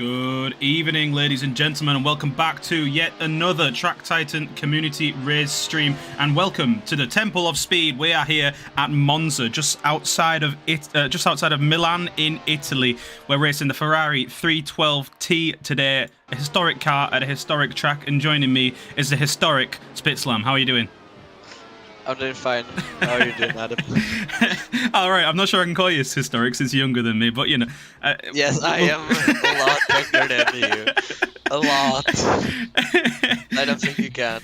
Good evening, ladies and gentlemen, and welcome back to yet another Track Titan community race stream. And welcome to the Temple of Speed. We are here at Monza, just outside of Milan in Italy. We're racing the Ferrari 312T today, a historic car at a historic track. And joining me is the historic Spitslam. How are you doing? I'm doing fine. How are you doing, Adam? All right, I'm not sure I can call you historic since you're younger than me, but you know. Yes, I am a lot younger than you. A lot. I don't think you can.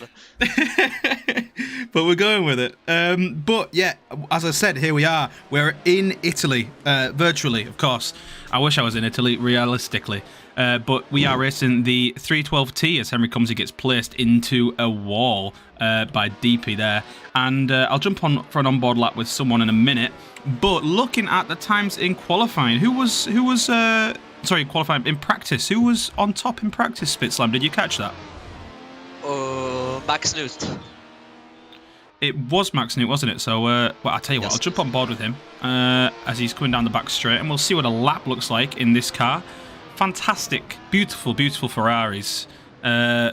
But we're going with it. But yeah, as I said, here we are. We're in Italy, virtually, of course. I wish I was in Italy, realistically. But we are racing the 312T as Henry Comsey gets placed into a wall by DP there. And I'll jump on for an onboard lap with someone in a minute. But looking at the times in qualifying, qualifying in practice, who was on top in practice, Spitslam? Did you catch that? Max Newt. It was Max Newt, wasn't it? So, well, I'll tell you what, I'll jump on board with him as he's coming down the back straight, and we'll see what a lap looks like in this car. Fantastic, beautiful, beautiful Ferraris,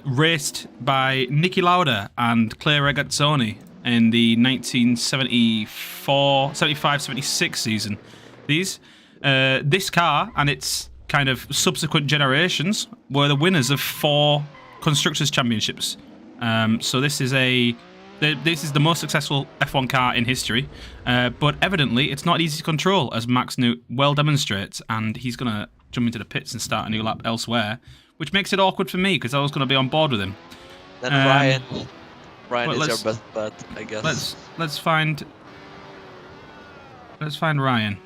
raced by Niki Lauda and Claire Regazzoni in the 1975-76 season. This car and its kind of subsequent generations were the winners of 4 Constructors' Championships. So this is the most successful F1 car in history, but evidently it's not easy to control, as Max Newt well demonstrates, and he's going to jump into the pits and start a new lap elsewhere, which makes it awkward for me because I was going to be on board with him. Then Ryan is your best bet, I guess. Let's find Ryan.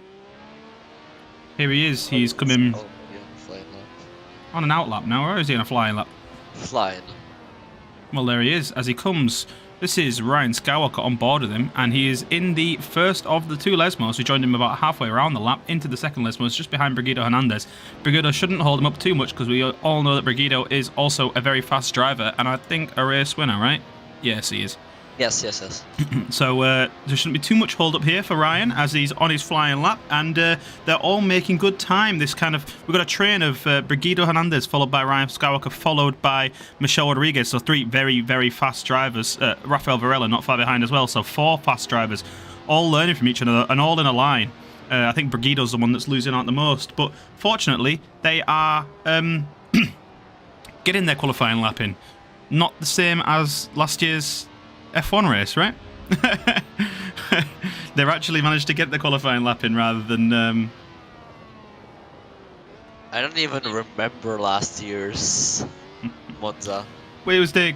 Here he is. He's coming on an out lap now, or is he on a flying lap? Flying. Well, there he is as he comes. This is Ryan Skywalker on board with him, and he is in the first of the 2 Lesmos. We joined him about halfway around the lap into the second Lesmos, just behind Brigido Hernandez. Brigido shouldn't hold him up too much because we all know that Brigido is also a very fast driver, and I think a race winner, right? Yes, he is. Yes. So there shouldn't be too much hold up here for Ryan as he's on his flying lap, and they're all making good time. We've got a train of Brigido Hernandez followed by Ryan Skywalker, followed by Michelle Rodriguez. So 3 very, very fast drivers. Rafael Varela not far behind as well. So 4 fast drivers, all learning from each other and all in a line. I think Brigido's the one that's losing out the most, but fortunately they are getting their qualifying lap in. Not the same as last year's F1 race, right? They've actually managed to get the qualifying lap in rather than. I don't even remember last year's Monza. Well, it was the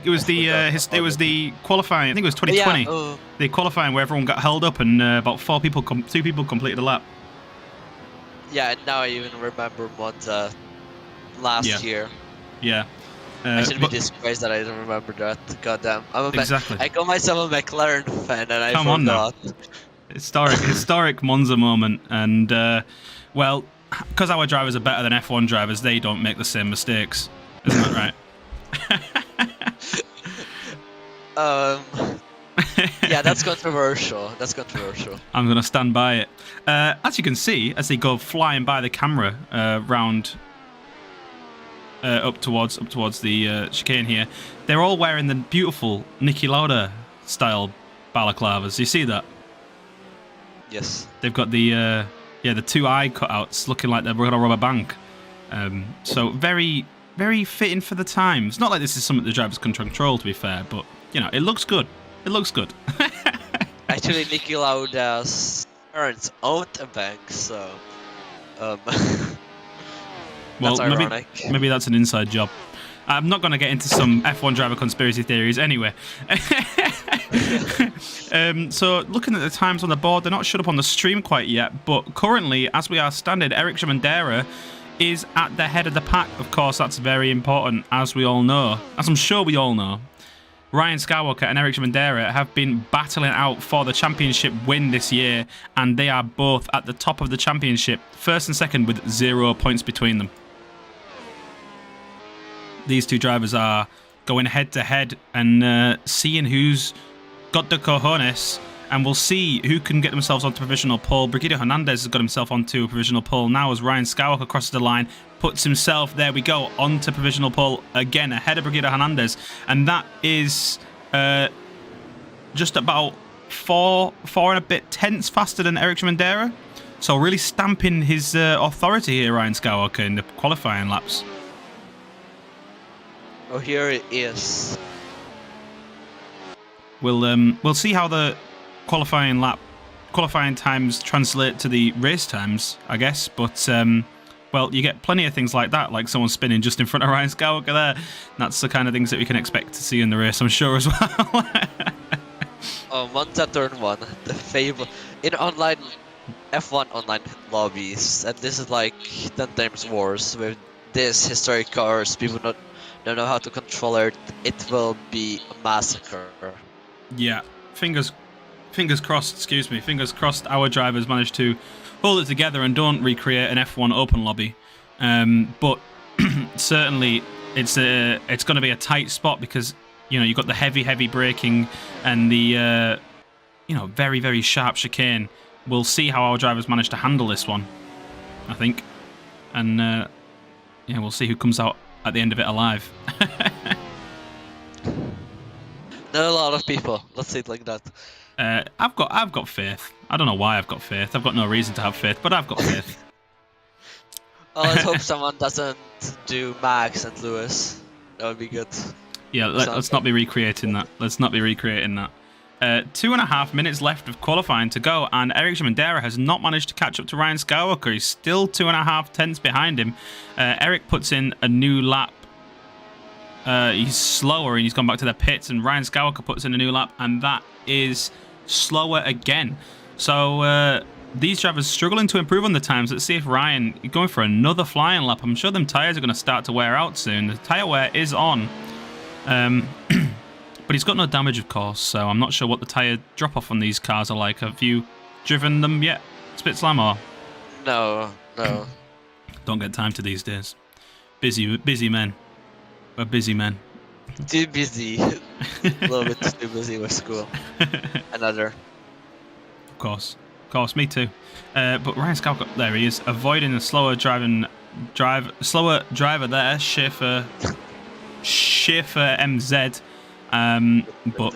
qualifying. I think it was 2020. Yeah, the qualifying where everyone got held up and about 2 people completed a lap. Yeah, and now I even remember Monza last year. Yeah. I should be disgraced that I don't remember that. Goddamn. Exactly. I call myself a McLaren fan and I Come forgot. On now. Historic Monza moment. And, well, because our drivers are better than F1 drivers, they don't make the same mistakes. Isn't that right? Yeah, that's controversial. I'm going to stand by it. As you can see, as they go flying by the camera round... up towards the chicane here, they're all wearing the beautiful Niki Lauda style balaclavas. You see that? Yes. They've got the 2 eye cutouts looking like they're going to rob a bank. So very, very fitting for the times. Not like this is something the drivers can control, to be fair, but you know, it looks good. It looks good. Actually, Niki Lauda's parents owned a bank, so well, that's maybe that's an inside job. I'm not going to get into some F1 driver conspiracy theories anyway. So looking at the times on the board, they're not shut up on the stream quite yet, but currently, as we are standing, Eric Shimandera is at the head of the pack. Of course, that's very important, as we all know. As I'm sure we all know. Ryan Skywalker and Eric Shimandera have been battling out for the championship win this year, and they are both at the top of the championship, first and second, with 0 points between them. These 2 drivers are going head to head and seeing who's got the cojones And we'll see who can get themselves onto provisional pole. Brigido Hernandez has got himself onto a provisional pole now as Ryan Skywalker crosses the line, puts himself, there we go, onto provisional pole again, ahead of Brigido Hernandez. And that is just about four and a bit tenths faster than Eric Schmendera. So really stamping his authority here, Ryan Skywalker, in the qualifying laps. Oh, here it is. We'll see how the qualifying times translate to the race times, I guess. But well, you get plenty of things like that, like someone spinning just in front of Ryan Skywalker there. That's the kind of things that we can expect to see in the race, I'm sure, as well. Oh, Monza turn 1, the favorite in online F1 online lobbies, and this is like 10 times worse with this historic cars. People don't know how to control it. It will be a massacre. Yeah, fingers crossed. Excuse me, fingers crossed. Our drivers manage to hold it together and don't recreate an F1 open lobby. But certainly, it's going to be a tight spot because you've got the heavy braking and the very, very sharp chicane. We'll see how our drivers manage to handle this one, I think. And we'll see who comes out at the end of it alive. Not a lot of people. Let's say it like that. I've got faith. I don't know why I've got faith. I've got no reason to have faith, but I've got faith. Well, let's hope someone doesn't do Max and Lewis. That would be good. Yeah, let's not be recreating that. Let's not be recreating that. 2.5 minutes left of qualifying to go, and Eric Schmendera has not managed to catch up to Ryan Skywalker. He's still 2.5 tenths behind him. Eric puts in a new lap. He's slower, and he's gone back to the pits, and Ryan Skywalker puts in a new lap, and that is slower again. So these drivers struggling to improve on the times. Let's see if Ryan is going for another flying lap. I'm sure them tyres are going to start to wear out soon. The tyre wear is on. But he's got no damage, of course, so I'm not sure what the tyre drop-off on these cars are like. Have you driven them yet, Spitslam, or? No. Don't get time to these days. Busy men. We're busy men. Too busy. A little bit too busy with school. Another. Of course, me too. But Ryan Skywalker, there he is, avoiding a slower driver there, Schaefer MZ. But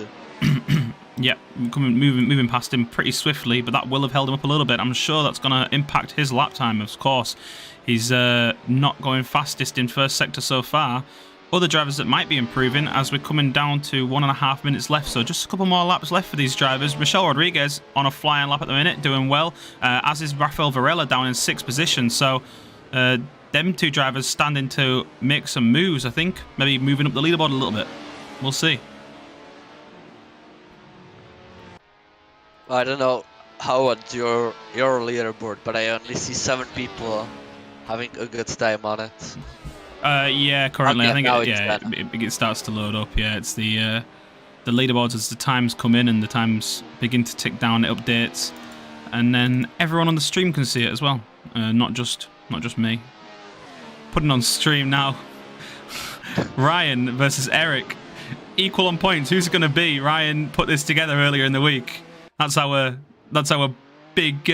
yeah, moving past him pretty swiftly, but that will have held him up a little bit. I'm sure that's going to impact his lap time, of course. He's not going fastest in first sector so far. Other drivers that might be improving as we're coming down to 1.5 minutes left, so just a couple more laps left for these drivers. Michelle Rodriguez on a flying lap at the minute, doing well, as is Rafael Varela down in 6th position. So them two drivers standing to make some moves, I think. Maybe moving up the leaderboard a little bit. We'll see. I don't know how at your leaderboard, but I only see 7 people having a good time on it. Yeah, currently Okay, I think it starts to load up. Yeah, it's the leaderboards as the times come in and the times begin to tick down. It updates, and then everyone on the stream can see it as well. Not just me. Putting on stream now. Ryan versus Eric. Equal on points. Who's it going to be? Ryan put this together earlier in the week. That's our big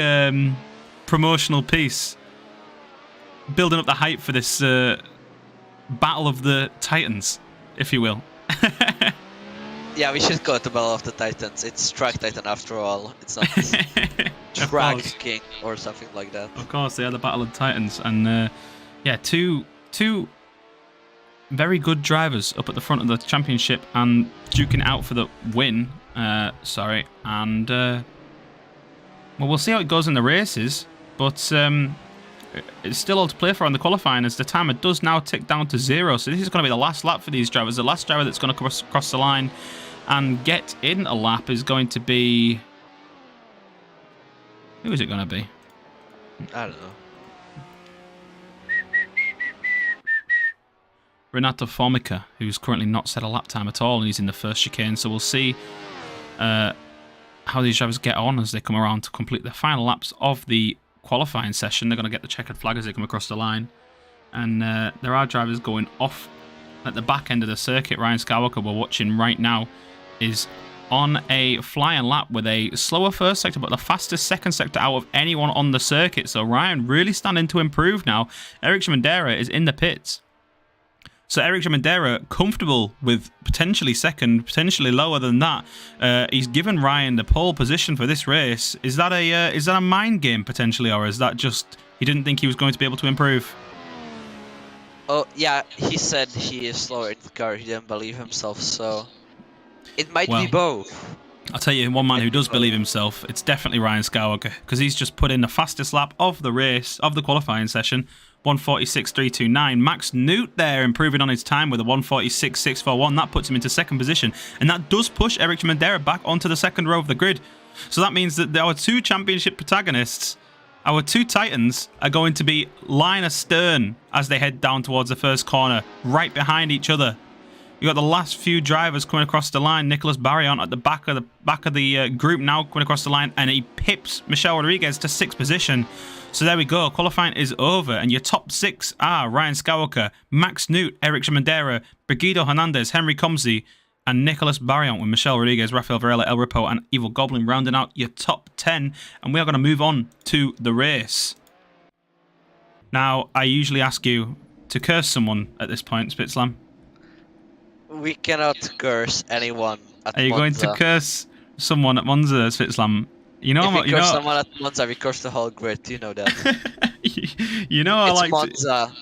promotional piece. Building up the hype for this Battle of the Titans, if you will. Yeah, we should call it the Battle of the Titans. It's Track Titan after all. It's not Track King or something like that. Of course, they are the Battle of the Titans. And yeah, two very good drivers up at the front of the championship and duking out for the win. Sorry. And well, we'll see how it goes in the races. But it's still all to play for on the qualifying as the timer does now tick down to 0. So this is going to be the last lap for these drivers. The last driver that's going to cross the line and get in a lap is going to be... Who is it going to be? I don't know. Renato Formica, who's currently not set a lap time at all, and he's in the first chicane. So we'll see how these drivers get on as they come around to complete the final laps of the qualifying session. They're going to get the checkered flag as they come across the line. And there are drivers going off at the back end of the circuit. Ryan Skywalker, we're watching right now, is on a flying lap with a slower first sector, but the fastest second sector out of anyone on the circuit. So Ryan really starting to improve now. Eric Shimandera is in the pits. So Eric Shimandera comfortable with potentially second, potentially lower than that. He's given Ryan the pole position for this race. Is that a mind game potentially, or is that just he didn't think he was going to be able to improve? Oh, yeah, he said he is slower in the car. He didn't believe himself, so it might be both. I'll tell you one man who does believe himself. It's definitely Ryan Skywalker, because he's just put in the fastest lap of the race, of the qualifying session, 146.329. Max Newt there improving on his time with a 146.641. That puts him into second position, and that does push Eric Shimandera back onto the second row of the grid. So that means that our two championship protagonists, our two titans, are going to be line astern as they head down towards the first corner, right behind each other. You got the last few drivers coming across the line. Nicholas Barrion at the back of the group now coming across the line, and he pips Michelle Rodriguez to sixth position. So there we go. Qualifying is over, and your top six are Ryan Skywalker, Max Newt, Eric Shimandera, Brigido Hernandez, Henry Comsey, and Nicholas Barrion, with Michelle Rodriguez, Rafael Varela, El Ripo, and Evil Goblin rounding out your top 10. And we are going to move on to the race. Now, I usually ask you to curse someone at this point, Spitslam. We cannot curse anyone at Monza. Are you going to curse someone at Monza, Spitslam? You know, if we curse someone at Monza, we curse the whole grid. You know that. You know, I like Monza.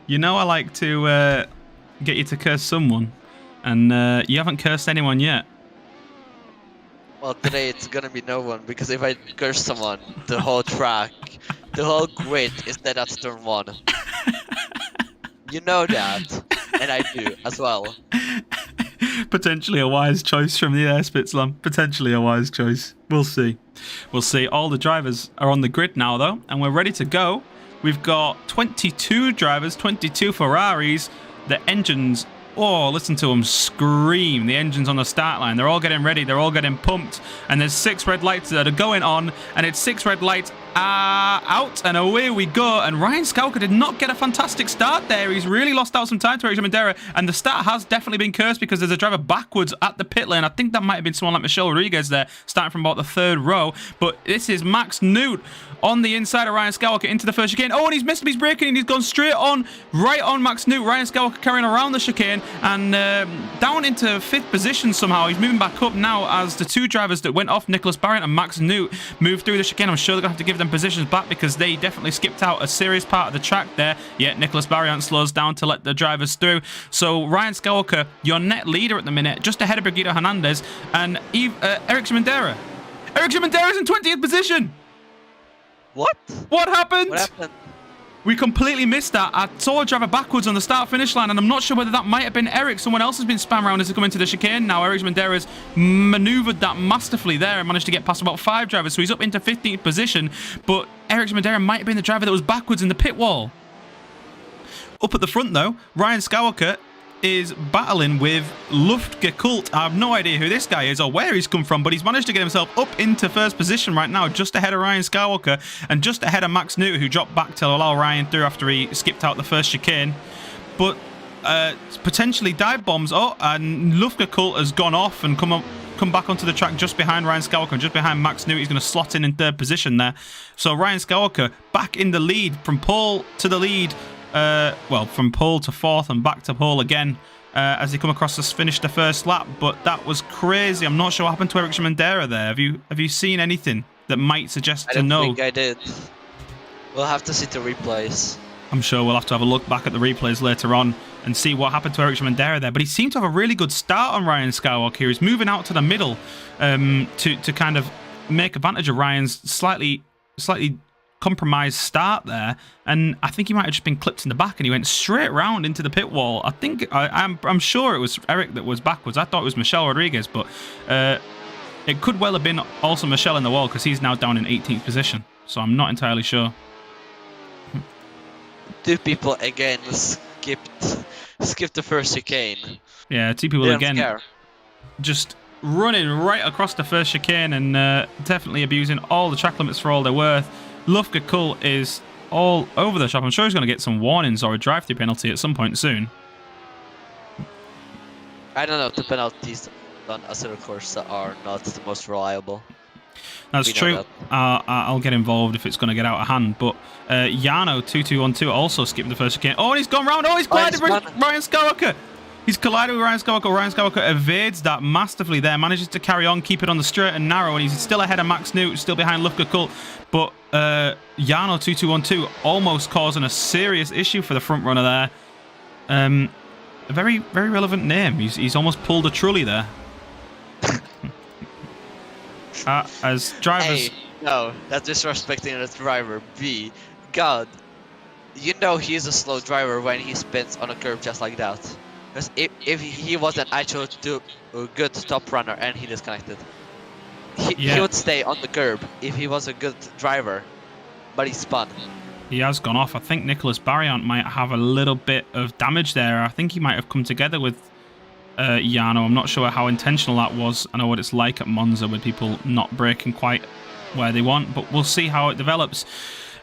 You know, I like to get you to curse someone, and you haven't cursed anyone yet. Well, today it's gonna be no one, because if I curse someone, the whole track, the whole grid is dead at turn 1. You know that, and I do as well. Potentially a wise choice from the air, Spitslam. Potentially a wise choice. We'll see. We'll see. All the drivers are on the grid now, though, and we're ready to go. We've got 22 drivers, 22 Ferraris. The engines, oh, listen to them scream. The engines on the start line. They're all getting ready. They're all getting pumped. And there's 6 red lights that are going on, and it's 6 red lights out, and away we go. And Ryan Skywalker did not get a fantastic start there. He's really lost out some time to Eric Shimandera, and the start has definitely been cursed because there's a driver backwards at the pit lane. I think that might have been someone like Michelle Rodriguez there, starting from about the 3rd row. But this is Max Newt on the inside of Ryan Skywalker into the first chicane. Oh, and he's missed him. He's braking, and he's gone straight on, right on Max Newt. Ryan Skywalker carrying around the chicane and down into 5th position somehow. He's moving back up now as the 2 drivers that went off, Nicholas Barrett and Max Newt, move through the chicane. I'm sure they're going to have to give them positions back because they definitely skipped out a serious part of the track there. Yet Nicholas Barriant slows down to let the drivers through. So Ryan Skywalker, your net leader at the minute, just ahead of Brigido Hernandez and Eric Shimandera. Eric Shimandera's in 20th position. What? What happened? What happened? We completely missed that. I saw a driver backwards on the start-finish line, and I'm not sure whether that might have been Eric. Someone else has been spam around as they come into the chicane now. Eric Shimandera's manoeuvred that masterfully there and managed to get past about 5 drivers, so he's up into 15th position. But Eric Shimandera might have been the driver that was backwards in the pit wall. Up at the front, though, Ryan Skywalker is battling with Luftgekult. I have no idea who this guy is or where he's come from, but he's managed to get himself up into 1st position right now, just ahead of Ryan Skywalker and just ahead of Max Newt, who dropped back to allow Ryan through after he skipped out the first chicane. But potentially dive bombs. Oh, and Luftgekult has gone off and come back onto the track just behind Ryan Skywalker and just behind Max Newt. He's going to slot in 3rd position there. So Ryan Skywalker back in the lead, from pole to the lead. Well, from pole to 4th and back to pole again as they come across to finish the first lap. But that was crazy. I'm not sure what happened to Eric Shimandera there. Have you seen anything that might suggest to know? I don't think I did. We'll have to see the replays. I'm sure we'll have to have a look back at the replays later on and see what happened to Eric Shimandera there. But he seemed to have a really good start on Ryan Skywalker. He's moving out to the middle to kind of make advantage of Ryan's slightly compromised start there, and I think he might have just been clipped in the back and he went straight round into the pit wall. I think I'm sure it was Eric that was backwards. I thought it was Michelle Rodriguez, but it could well have been also Michelle in the wall because he's now down in 18th position, so I'm not entirely sure. 2 people again skipped the first chicane. Yeah, 2 people again just running right across the first chicane and definitely abusing all the track limits for all they're worth. Luftgekult is all over the shop. I'm sure he's going to get some warnings or a drive-through penalty at some point soon. I don't know the penalties. on Assetto Corsa are not the most reliable. That's We know true. that. I'll get involved if it's going to get out of hand. But Yano2212 also skipped the first chicane. Oh, and he's gone round. Oh, he's collided with Ryan Skywalker. He's collided with Ryan Skywalker. Ryan Skywalker evades that masterfully there, manages to carry on, keep it on the straight and narrow, and he's still ahead of Max Newt, still behind Lufka Kult. But Yano2212 almost causing a serious issue for the front runner there. A very, very relevant name. He's almost pulled a trolley there. As drivers... A, no, that's disrespecting the driver. B, God, you know he's a slow driver when he spins on a curve just like that. Because if he was an actual good top runner and he disconnected, he would stay on the curb if he was a good driver, but he spun. He has gone off. I think Nicholas Barriant might have a little bit of damage there. I think he might have come together with Yano. I'm not sure how intentional that was. I know what it's like at Monza with people not braking quite where they want, but we'll see how it develops.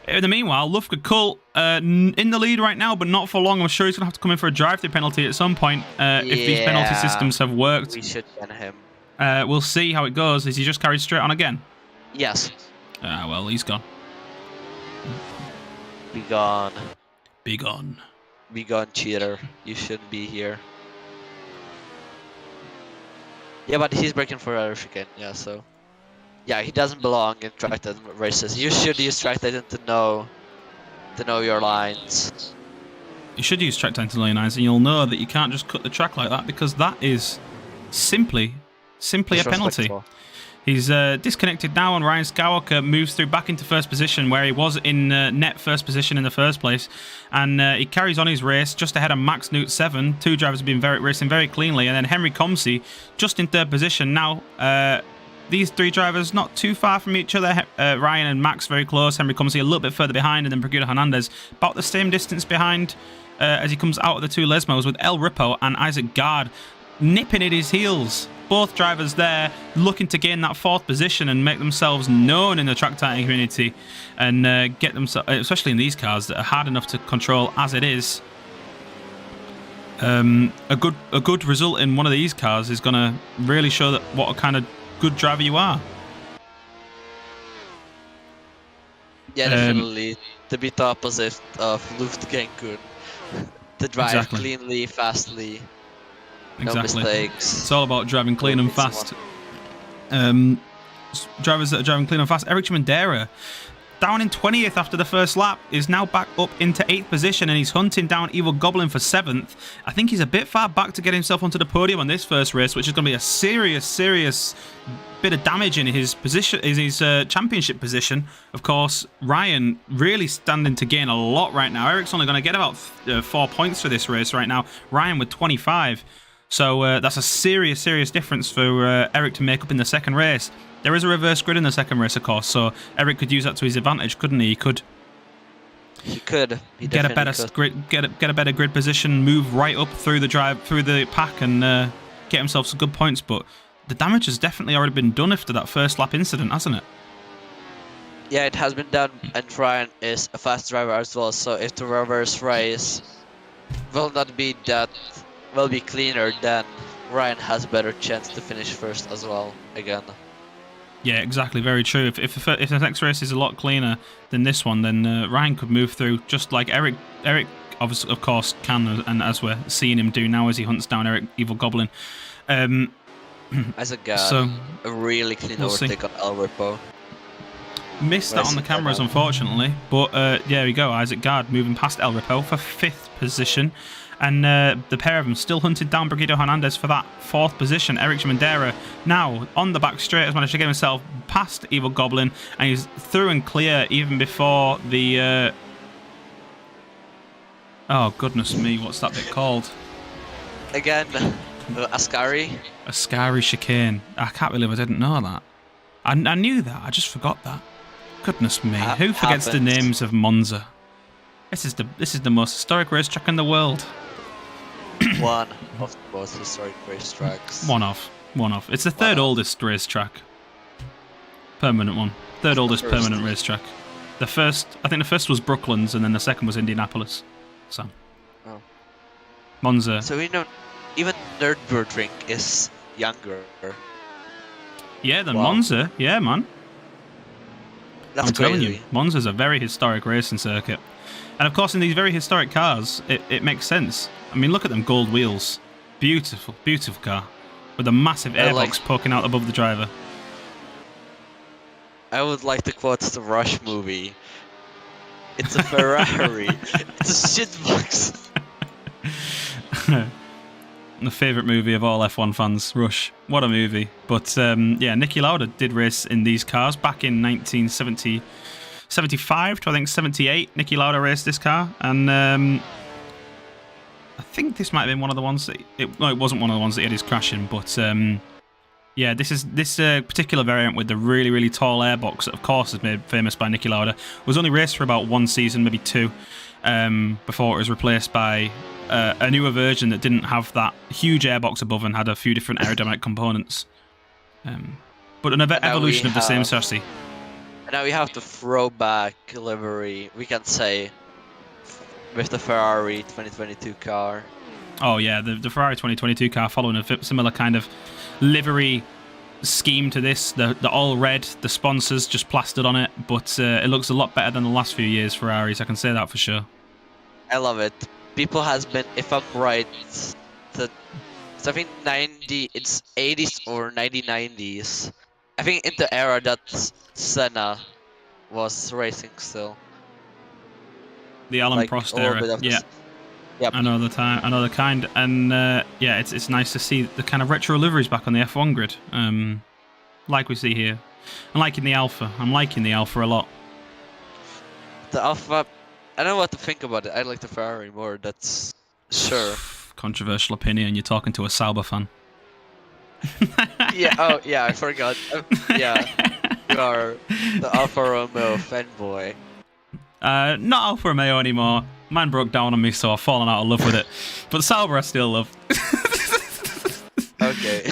In the meanwhile, Lufka Kult in the lead right now, but not for long. I'm sure he's going to have to come in for a drive-through penalty at some point if these penalty systems have worked. We should ban him. We'll see how it goes. Is he just carried straight on again? Yes. Well, he's gone. Be gone. Be gone. Be gone, cheater. You shouldn't be here. Yeah, but he's breaking Ferrari again. Yeah, so... Yeah, he doesn't belong in track time races. You should use track time to know your lines. You should use track time to know your lines, and you'll know that you can't just cut the track like that, because that is simply a penalty. He's disconnected now, and Ryan Skywalker moves through back into first position, where he was in net first position in the first place, and he carries on his race just ahead of Max Newt 7. Two drivers have been racing very cleanly, and then Henry Comsey just in third position now. These three drivers not too far from each other. Ryan and Max very close. Henry Comsey a little bit further behind, and then Brigida Hernandez about the same distance behind as he comes out of the two Lesmos, with El Ripo and Isaac Gard nipping at his heels. Both drivers there looking to gain that fourth position and make themselves known in the track timing community, and get themselves, especially in these cars that are hard enough to control as it is. A good result in one of these cars is going to really show that what a kind of good driver you are. Yeah, definitely. To be the opposite of Luft Cancun. To drive cleanly, fastly. No mistakes. It's all about driving clean and fast. Drivers that are driving clean and fast. Eric Chimandera, down in 20th after the first lap, is now back up into 8th position, and he's hunting down Evil Goblin for 7th. I think he's a bit far back to get himself onto the podium on this first race, which is going to be a serious bit of damage in his position, in his championship position. Of course, Ryan really standing to gain a lot right now. Eric's only going to get about 4 points for this race right now. Ryan with 25. So that's a serious difference for Eric to make up in the second race. There is a reverse grid in the second race, of course, so Eric could use that to his advantage, couldn't he? He could get a better grid position, move right up through the pack, and get himself some good points. But the damage has definitely already been done after that first lap incident, hasn't it? Yeah, it has been done, and Ryan is a fast driver as well. So if the reverse race will be cleaner, then Ryan has a better chance to finish first as well again. Yeah, exactly. Very true. If the next race is a lot cleaner than this one, then Ryan could move through just like Eric. Eric, obviously, of course, can, and as we're seeing him do now as he hunts down Eric Evil Goblin. As a guy, a really clean overtake on El Ripo. Missed that on the cameras, unfortunately. But there we go. Isaac Gard moving past El Ripo for 5th position. And the pair of them still hunted down Brigida Hernandez for that 4th position. Eric Chimandera now on the back straight has managed to get himself past Evil Goblin, and he's through and clear even before the... Oh, goodness me, what's that bit called? Again, Ascari. Ascari chicane. I can't believe I didn't know that. I knew that, I just forgot that. Goodness me, who forgets the names of Monza? This is the most historic racetrack in the world. One of the most historic racetracks. One of. It's the third oldest racetrack. Permanent one. Third oldest permanent racetrack. I think the first was Brooklands, and then the second was Indianapolis. So. Oh. Monza. So we know, even Nürburgring is younger. Yeah, than Wow. Monza. Yeah, man. That's I'm telling crazy. you, Monza's a very historic racing circuit. And of course, in these very historic cars, it makes sense. I mean, look at them gold wheels. Beautiful, beautiful car. With a massive airbox poking out above the driver. I would like to quote the Rush movie. It's a Ferrari. It's a shitbox. The favourite movie of all F1 fans, Rush. What a movie. But yeah, Niki Lauda did race in these cars back in 1975 to I think 78. Niki Lauda raced this car, and I think this might have been one of the ones that it wasn't one of the ones that he had his crash in, but yeah, this particular variant with the really, really tall airbox that of course is made famous by Niki Lauda was only raced for about one season, maybe two, before it was replaced by a newer version that didn't have that huge airbox above and had a few different aerodynamic components. But an evolution of the same chassis. And now we have the throwback livery, we can say, with the Ferrari 2022 car. Oh yeah, the Ferrari 2022 car following a similar kind of livery scheme to this. The all red, the sponsors just plastered on it, but it looks a lot better than the last few years Ferraris, I can say that for sure. I love it. People has been, if I'm right, so I think it's 80s or 1990s. I think in the era that Senna was racing still. The Alan Prost era, yeah. Yep. I know the kind, and yeah, it's nice to see the kind of retro liveries back on the F1 grid, like we see here. I'm liking the Alpha. I'm liking the Alpha a lot. The Alpha, I don't know what to think about it. I like the Ferrari more. That's sure. Controversial opinion. You're talking to a Sauber fan. Yeah. Oh, yeah. I forgot. Yeah. You are the Alfa Romeo fanboy. Not Alfa Romeo anymore. Mine broke down on me, so I've fallen out of love with it. But Sauber I still love. Okay.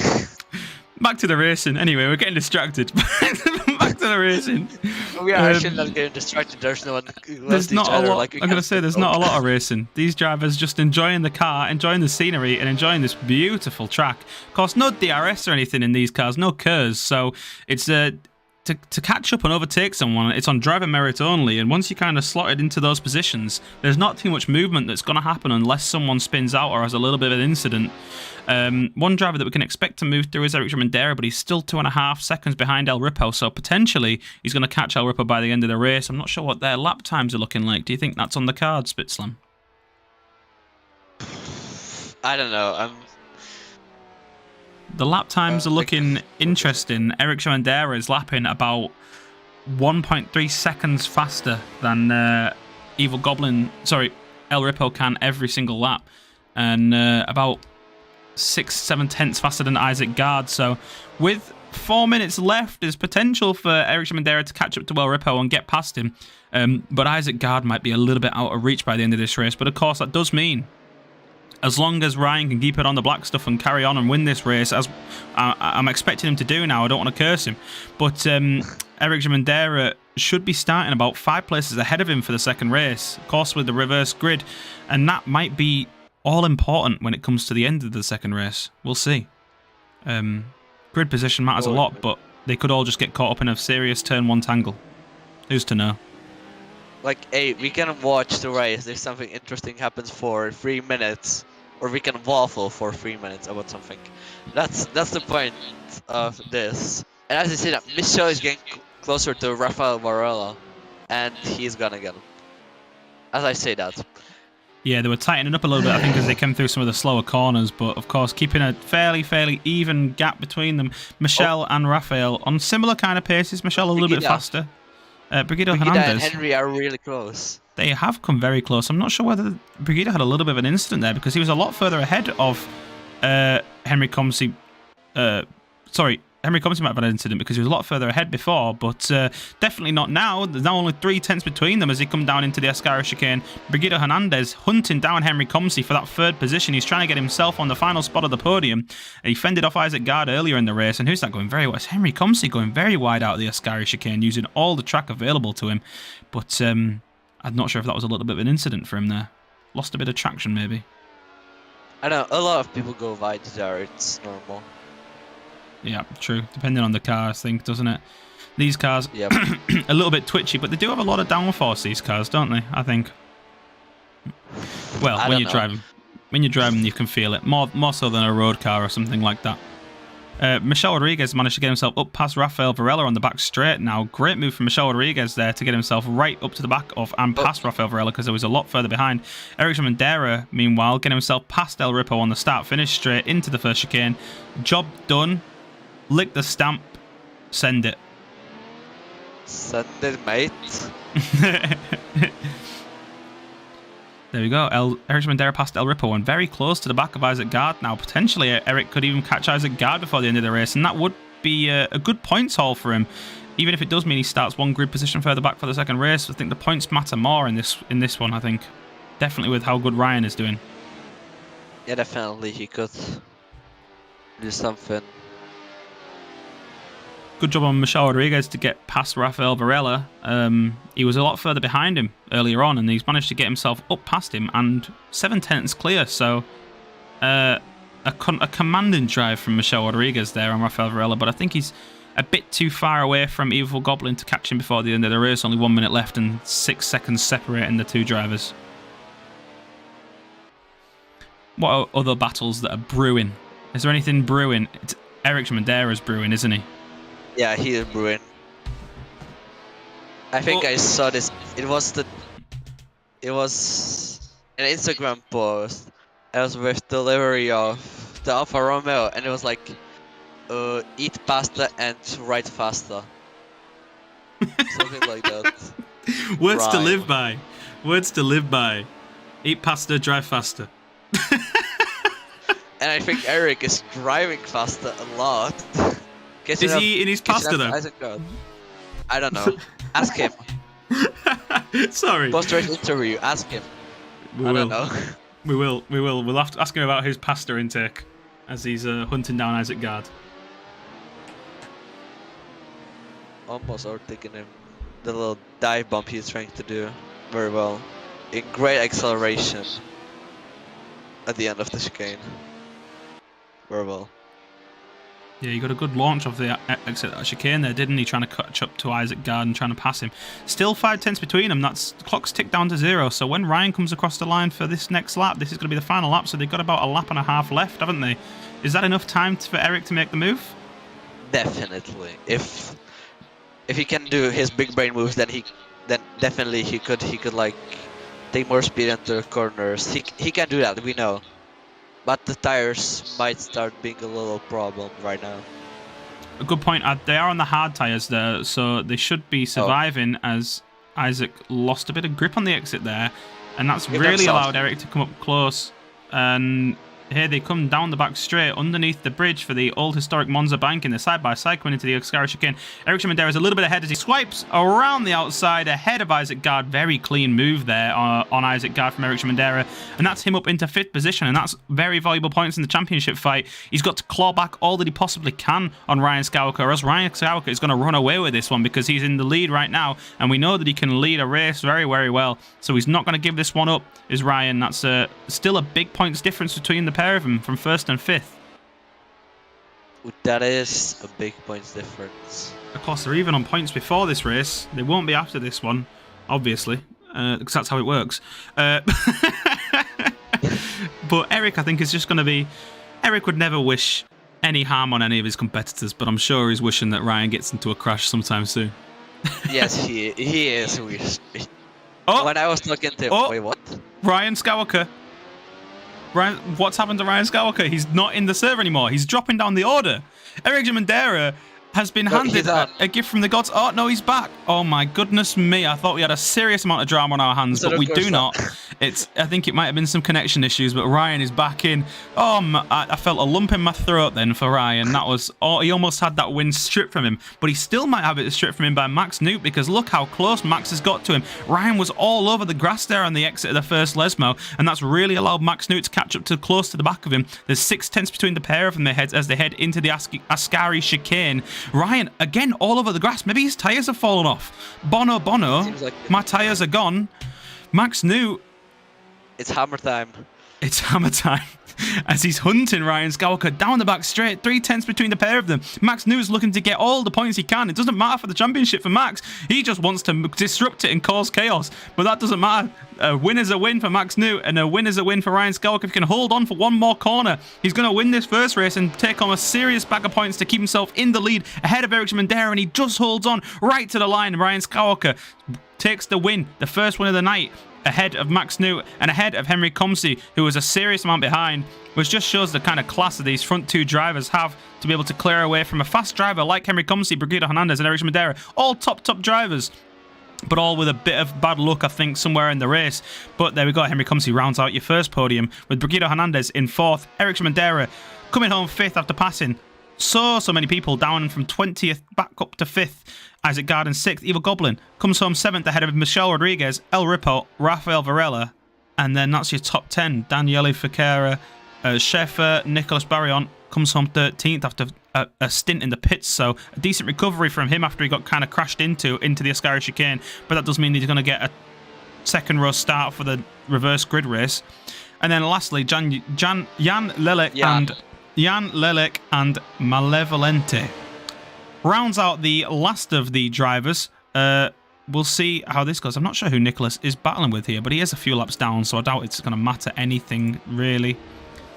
Back to the racing. Anyway, we're getting distracted. Back to the racing. We are actually not getting distracted. There's no one. There's not a lot. I'm gonna say there's not a lot of racing. These drivers just enjoying the car, enjoying the scenery, and enjoying this beautiful track. Of course, no DRS or anything in these cars, no curves. So it's to catch up and overtake someone, it's on driver merit only, and once you kind of slotted into those positions, there's not too much movement that's going to happen unless someone spins out or has a little bit of an incident. One driver that we can expect to move through is Eric Mandera, but he's still 2.5 seconds behind El Ripo, so potentially he's going to catch El Ripo by the end of the race. I'm not sure what their lap times are looking like. Do you think that's on the card, Spitzlam? I don't know. The lap times are looking interesting. Eric Mandera is lapping about 1.3 seconds faster than El Ripo can every single lap, and about 6-7 tenths faster than Isaac Gard. So with 4 minutes left, there's potential for Eric Mandera to catch up to El Ripo and get past him. But Isaac Gard might be a little bit out of reach by the end of this race. But of course, that does mean, as long as Ryan can keep it on the black stuff and carry on and win this race, as I'm expecting him to do now, I don't want to curse him, but Eric Mandera should be starting about 5 places ahead of him for the second race, of course with the reverse grid, and that might be all important when it comes to the end of the second race. We'll see. Grid position matters a lot, but they could all just get caught up in a serious turn 1 tangle. Who's to know? Like, hey, we can watch the race if something interesting happens for 3 minutes, or we can waffle for 3 minutes about something. That's the point of this. And as you see that, Michel is getting closer to Rafael Varela, and he's gonna get him. As I say that. Yeah, they were tightening up a little bit, I think, as they came through some of the slower corners, but of course keeping a fairly even gap between them. Michel and Rafael on similar kind of paces. Michel a little bit faster. Brigida Hernandez and Henry are really close. They have come very close. I'm not sure whether Brigida had a little bit of an incident there, because he was a lot further ahead of Henry Comsey. Henry Comsey might have had an incident because he was a lot further ahead before, but definitely not now. There's now only 3 tenths between them as they come down into the Ascara chicane. Brigida Hernandez hunting down Henry Comsey for that 3rd position. He's trying to get himself on the final spot of the podium. He fended off Isaac Gard earlier in the race, and who's that going very wide? It's Henry Comsey going very wide out of the Ascara chicane, using all the track available to him. But I'm not sure if that was a little bit of an incident for him there. Lost a bit of traction, maybe. I know, a lot of people go wide there, it's normal. Yeah, true. Depending on the car, I think, doesn't it? These cars, Yep. a little bit twitchy, but they do have a lot of downforce, these cars, don't they? I think. Well, I when don't you know. drive them. When you drive them, you can feel it. More so than a road car or something like that. Michel Rodriguez managed to get himself up past Rafael Varela on the back straight now. Great move from Michel Rodriguez there to get himself right up to the back of and past Rafael Varela because there was a lot further behind. Eric Mandera, meanwhile, getting himself past El Ripo on the start finish straight into the first chicane. Job done. Lick the stamp. Send it. Send it, mate. There we go. Eric Mandera passed El Ripo and very close to the back of Isaac Gard now. Potentially, Eric could even catch Isaac Gard before the end of the race, and that would be a good points haul for him. Even if it does mean he starts one grid position further back for the second race, I think the points matter more in this one, I think. Definitely with how good Ryan is doing. Yeah, definitely he could do something. Good job on Michel Rodriguez to get past Rafael Varela. He was a lot further behind him earlier on, and he's managed to get himself up past him and 7/10 clear. So a commanding drive from Michel Rodriguez there on Rafael Varela, but I think he's a bit too far away from Evil Goblin to catch him before the end of the race. Only 1 minute left and 6 seconds separating the two drivers. What are other battles that are brewing? Is there anything brewing? It's Eric Mandera's brewing, isn't he? Yeah, he is brewing. I think I saw this. It was an Instagram post. It was with delivery of the Alfa Romeo, and it was like, eat pasta and ride faster. Something like that. Words to Rhyme. live by. Words to live by. Eat pasta, drive faster. And I think Eric is driving faster a lot. Is he eating his pasta though? I don't know. Ask him. Sorry. Post-race interview. Ask him. I don't know. We will. We'll have to ask him about his pasta intake as he's hunting down Isaac Gard. Almost overtaking him. The little dive bump he's trying to do very well. In great acceleration at the end of the chicane. Very well. Yeah, he got a good launch of the exit chicane there, didn't he? Trying to catch up to Isaac Gard and trying to pass him. Still 5/10 between them. The clock's ticked down to 0. So when Ryan comes across the line for this next lap, this is going to be the final lap. So they've got about a lap and a half left, haven't they? Is that enough time for Eric to make the move? Definitely. If he can do his big brain moves, then definitely he could like take more speed into the corners. He can do that. We know. But the tires might start being a little problem right now. A good point. They are on the hard tyres there, so they should be surviving as Isaac lost a bit of grip on the exit there. And that's really allowed Eric to come up close. And here they come down the back straight underneath the bridge for the old historic Monza bank in the side-by-side coming into the Ascari chicane. Eric Mandera is a little bit ahead as he swipes around the outside ahead of Isaac Gard. Very clean move there on Isaac Gard from Eric Mandera. And that's him up into 5th position. And that's very valuable points in the championship fight. He's got to claw back all that he possibly can on Ryan Skywalker, or else Ryan Skywalker is going to run away with this one because he's in the lead right now. And we know that he can lead a race very, very well. So he's not going to give this one up, is Ryan. That's still a big points difference between the pair of them from 1st and 5th. That is a big points difference. Of course, they're even on points before this race. They won't be after this one, obviously, because that's how it works. But Eric, I think, is just going to be... Eric would never wish any harm on any of his competitors, but I'm sure he's wishing that Ryan gets into a crash sometime soon. Yes, he is. When I was talking to him... Wait, what? Ryan Skywalker. Ryan, what's happened to Ryan Skywalker? He's not in the server anymore. He's dropping down the order. Eric Mandera has been handed a gift from the gods. Oh, no, he's back. Oh, my goodness me. I thought we had a serious amount of drama on our hands, but we do not. I think it might have been some connection issues, but Ryan is back in. Oh, I felt a lump in my throat then for Ryan. That was... Oh, he almost had that win stripped from him, but he still might have it stripped from him by Max Newt because look how close Max has got to him. Ryan was all over the grass there on the exit of the first Lesmo, and that's really allowed Max Newt to catch up to close to the back of him. There's 6/10 between the pair of them as they head into the Ascari chicane. Ryan, again, all over the grass. Maybe his tyres have fallen off. Bono, Like my tyres are gone. Max Newt. It's hammer time. It's hammer time. As he's hunting Ryan Skywalker down the back straight, 3/10 between the pair of them. Max New is looking to get all the points he can. It doesn't matter for the championship for Max. He just wants to disrupt it and cause chaos. But that doesn't matter. A win is a win for Max New, and a win is a win for Ryan Skywalker. If he can hold on for one more corner, he's going to win this first race and take on a serious bag of points to keep himself in the lead ahead of Eric Mandera, and he just holds on right to the line. Ryan Skywalker takes the win, the first win of the night, ahead of Max New and ahead of Henry Comsey, who was a serious amount behind, which just shows the kind of class that these front two drivers have to be able to clear away from a fast driver like Henry Comsey, Brigida Hernandez, and Eric Madera. All top drivers, but all with a bit of bad luck, I think, somewhere in the race. But there we go. Henry Comsey rounds out your first podium with Brigida Hernandez in 4th. Eric Madera coming home 5th after passing so many people, down from 20th back up to 5th. Isaac Garden 6th. Evil Goblin comes home 7th ahead of Michelle Rodriguez, El Ripo, Rafael Varela, and then that's your top 10. Daniele Ficara, Schaeffer, Nicholas Barrion comes home 13th after a stint in the pits, so a decent recovery from him after he got kind of crashed into the Ascari chicane, but that does mean he's going to get a second row start for the reverse grid race. And then lastly, Jan Lelek and Malevolente rounds out the last of the drivers. We'll see how this goes. I'm not sure who Nicholas is battling with here, but he is a few laps down, so I doubt it's going to matter anything really.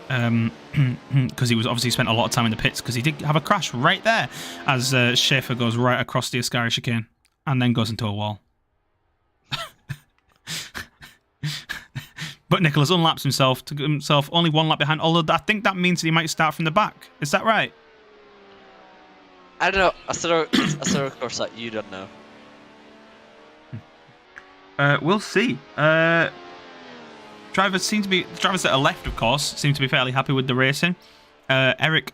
Because he was obviously spent a lot of time in the pits, because he did have a crash right there as Schaefer goes right across the Ascari chicane and then goes into a wall. But Nicholas unlaps himself to get himself only one lap behind, although I think that means that he might start from the back. Is that right? I don't know. It's a course that you don't know. We'll see. Drivers that are left, of course, seem to be fairly happy with the racing. Eric,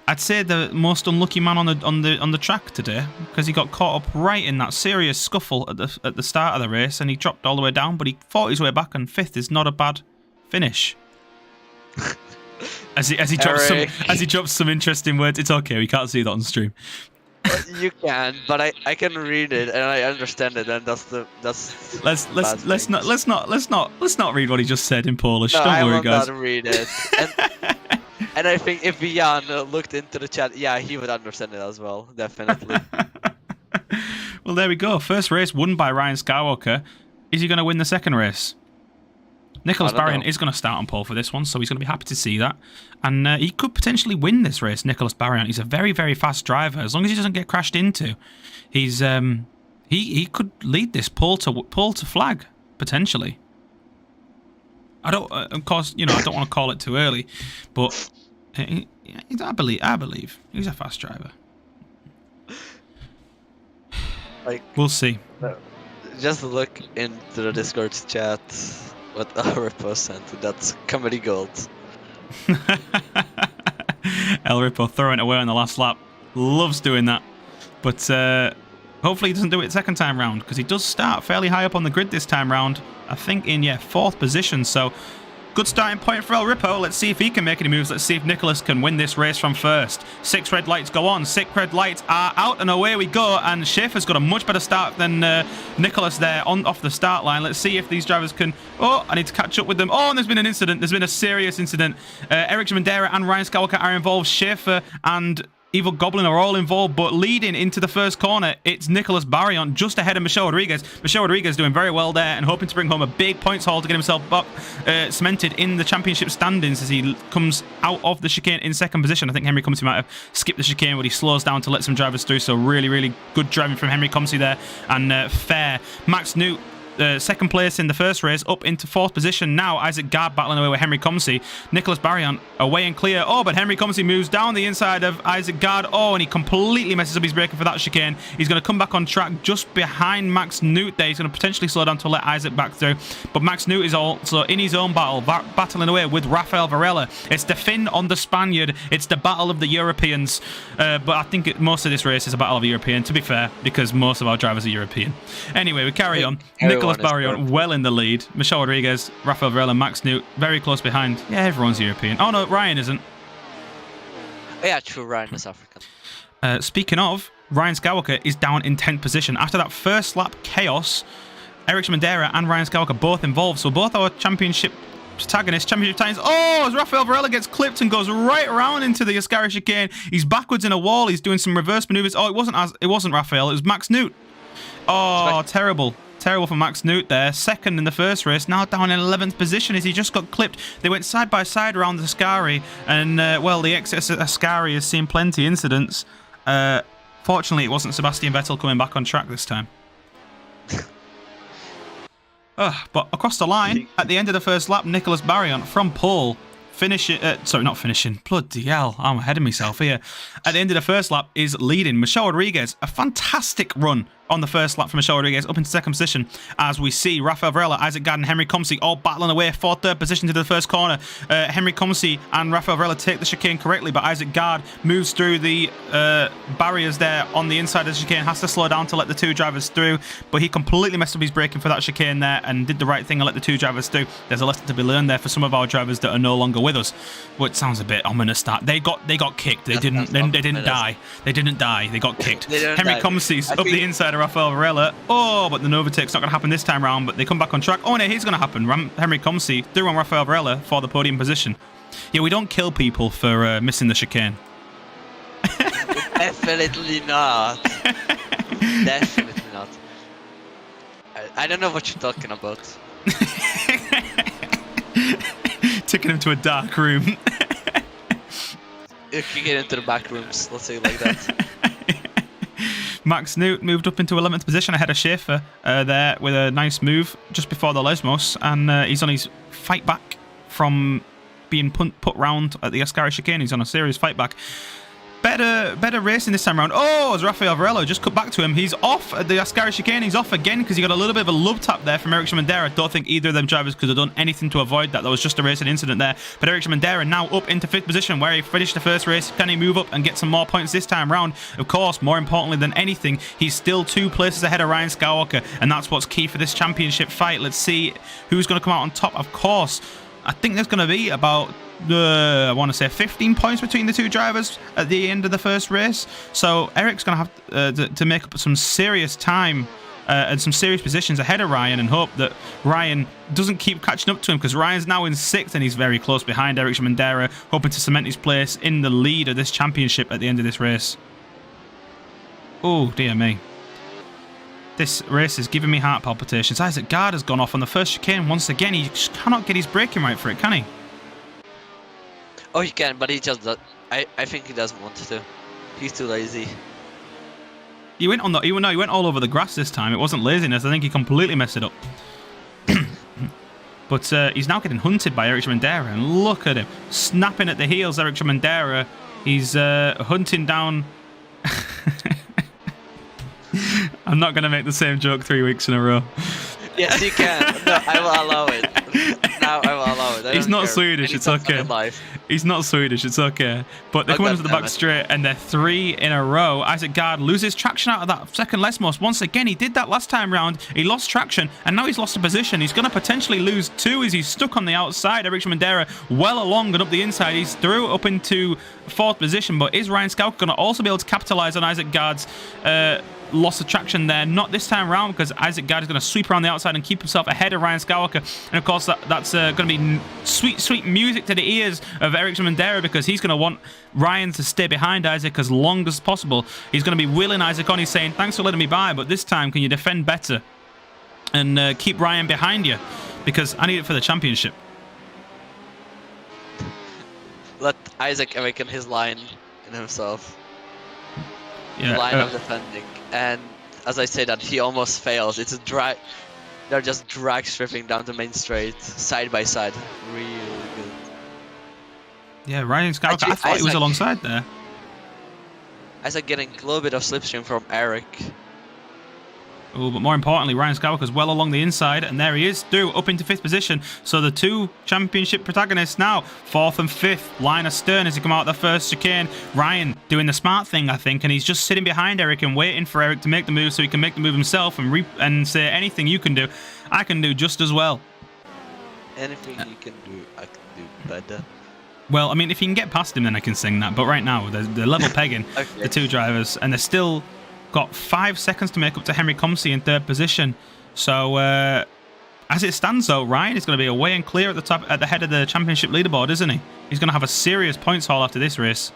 I'd say the most unlucky man on the track today, because he got caught up right in that serious scuffle at the start of the race, and he dropped all the way down, but he fought his way back, and 5th is not a bad finish. As he drops some interesting words. It's okay, we can't see that on stream. You can, but I can read it and I understand it, and that's. Let's not read what he just said in Polish. No, Don't worry, guys. I will not read it. And I think if Jan looked into the chat, yeah, he would understand it as well, definitely. Well, there we go. First race won by Ryan Skywalker. Is he going to win the second race? Nicholas Barrion is going to start on pole for this one, so he's going to be happy to see that. And he could potentially win this race, Nicholas Barrion. He's a very, very fast driver. As long as he doesn't get crashed into, he's he could lead this pole to flag, potentially. Of course, I don't want to call it too early, but I believe he's a fast driver. We'll see. Just look into the Discord chat. What our post sent. That's comedy gold. El Ripo throwing it away on the last lap. Loves doing that. But hopefully he doesn't do it second time round, because he does start fairly high up on the grid this time round. I think in 4th position. So good starting point for El Ripo. Let's see if he can make any moves. Let's see if Nicholas can win this race from first. 6 red lights go on. 6 red lights are out, and away we go. And Schaefer's got a much better start than Nicholas there off the start line. Let's see if these drivers can... Oh, I need to catch up with them. Oh, and there's been an incident. There's been a serious incident. Eric Mandera and Ryan Skywalker are involved. Schaefer and Evil Goblin are all involved, but leading into the first corner, it's Nicholas Barrion just ahead of Michelle Rodriguez. Michelle Rodriguez doing very well there and hoping to bring home a big points haul to get himself cemented in the championship standings as he comes out of the chicane in second position. I think Henry Comsey might have skipped the chicane, but he slows down to let some drivers through, so really, really good driving from Henry Comsey there, and fair. Max Newt, second place in the first race, up into 4th position now. Isaac Gard battling away with Henry Comsey. Nicholas Barrion away and clear. Oh, but Henry Comsey moves down the inside of Isaac Gard. Oh, and he completely messes up his braking for that chicane. He's going to come back on track just behind Max Newt there. He's going to potentially slow down to let Isaac back through. But Max Newt is also in his own battle, battling away with Rafael Varela. It's the Finn on the Spaniard. It's the battle of the Europeans. But I think most of this race is a battle of the European, to be fair, because most of our drivers are European. Anyway, we carry on. Nicholas Barrion well in the lead. Michelle Rodriguez, Rafael Varela, Max Newt very close behind. Yeah, everyone's European. Oh no, Ryan isn't. Yeah, true, Ryan is African. Speaking of, Ryan Skywalker is down in 10th position. After that first lap chaos, Eric Mandera and Ryan Skywalker both involved. So both our championship protagonist, Championship Titans. Oh, as Rafael Varela gets clipped and goes right around into the Ascari chicane. He's backwards in a wall. He's doing some reverse maneuvers. Oh, it wasn't Rafael. It was Max Newt. Oh, terrible. Terrible for Max Newt there. Second in the first race. Now down in 11th position as he just got clipped. They went side by side around the Ascari. And, well, the Ascari has seen plenty of incidents. Fortunately, it wasn't Sebastian Vettel coming back on track this time. But across the line, at the end of the first lap, Nicolas Barriant from pole, not finishing, bloody hell, I'm ahead of myself here. At the end of the first lap is leading Michel Rodriguez. A fantastic run on the first lap from Michel Rodriguez up into second position as we see Rafael Varela, Isaac Gard and Henry Comsey all battling away for third position to the first corner. Henry Comsey and Rafael Varela take the chicane correctly, but Isaac Gard moves through the barriers there on the inside of the chicane, has to slow down to let the two drivers through, but he completely messed up his braking for that chicane there and did the right thing and let the two drivers through. There's a lesson to be learned there for some of our drivers that are no longer with us. Well, it sounds a bit ominous that they got kicked. They didn't die. They didn't die. They got kicked. Henry Comsey's up the inside of Rafael Varela. Oh, but the overtake's not going to happen this time round, but they come back on track. Oh, no, it's going to happen. Henry Comsey through on Rafael Varela for the podium position. Yeah, we don't kill people for missing the chicane. Definitely not. Definitely not. I don't know what you're talking about. Taking him to a dark room. You can get into the back rooms, let's say it like that. Max Newt moved up into 11th position ahead of Schaefer there with a nice move just before the Lesmos, and he's on his fight back from being put round at the Ascari chicane. He's on a serious fight back. Better racing this time around. Oh, as Rafael Varela just cut back to him. He's off at the Ascari chicane. He's off again because he got a little bit of a love tap there from Eric Shimandera. I don't think either of them drivers could have done anything to avoid that. That was just a racing incident there. But Eric Shimandera now up into 5th position where he finished the first race. Can he move up and get some more points this time round? Of course, more importantly than anything, he's still 2 places ahead of Ryan Skywalker, and that's what's key for this championship fight. Let's see who's going to come out on top. Of course, I think there's going to be about I want to say 15 points between the two drivers at the end of the first race. So Eric's going to have to make up some serious time and some serious positions ahead of Ryan, and hope that Ryan doesn't keep catching up to him, because Ryan's now in 6th and he's very close behind Eric Shimandera, hoping to cement his place in the lead of this championship at the end of this race. Oh, dear me. This race is giving me heart palpitations. Isaac Gard has gone off on the first chicane once again. He just cannot get his braking right for it, can he? Oh, he can, but he just does. I think he doesn't want to. He's too lazy. He went all over the grass this time. It wasn't laziness. I think he completely messed it up. But he's now getting hunted by Eric Shimandera, and look at him snapping at the heels. Eric Shimandera, he's hunting down. I'm not going to make the same joke 3 weeks in a row. Yes, you can. No, I will allow it. Now I will allow it. He's not Swedish, it's okay. He's not Swedish, it's okay. But they're coming to the back straight, and they're 3 in a row. Isaac Gard loses traction out of that second Lesmos. Once again, he did that last time round. He lost traction, and now he's lost a position. He's going to potentially lose 2 as he's stuck on the outside. Eric Shimandera well along and up the inside. He's through up into 4th position, but is Ryan Skauka going to also be able to capitalise on Isaac Gard's loss of traction there? Not this time round, because Isaac Gard is going to sweep around the outside and keep himself ahead of Ryan Skywalker. And of course, that's going to be sweet music to the ears of Eric Shimandera, because he's going to want Ryan to stay behind Isaac as long as possible. He's going to be wheeling Isaac on. He's saying, thanks for letting me by, but this time can you defend better and keep Ryan behind you, because I need it for the championship. Let Isaac awaken his line in himself. Yeah, line of defending, and as I say that, he almost fails. It's a drag. They're just drag stripping down the main straight, side by side. Really good. Yeah, Ryan Skywalker, I thought he was alongside there. Isaac getting a little bit of slipstream from Eric. Oh, but more importantly, Ryan Skywalker's well along the inside, and there he is, through up into 5th position. So the 2 championship protagonists now, 4th and 5th, line astern as he come out the first chicane. Ryan doing the smart thing, I think, and he's just sitting behind Eric and waiting for Eric to make the move so he can make the move himself and say, anything you can do, I can do just as well. Anything you can do, I can do better. Well, I mean, if you can get past him, then I can sing that. But right now, they're level pegging, okay, the 2 drivers, and they're still got 5 seconds to make up to Henry Comsey in 3rd position. So As it stands, though, Ryan is going to be away and clear at the head of the championship leaderboard, isn't he? He's going to have a serious points haul after this race.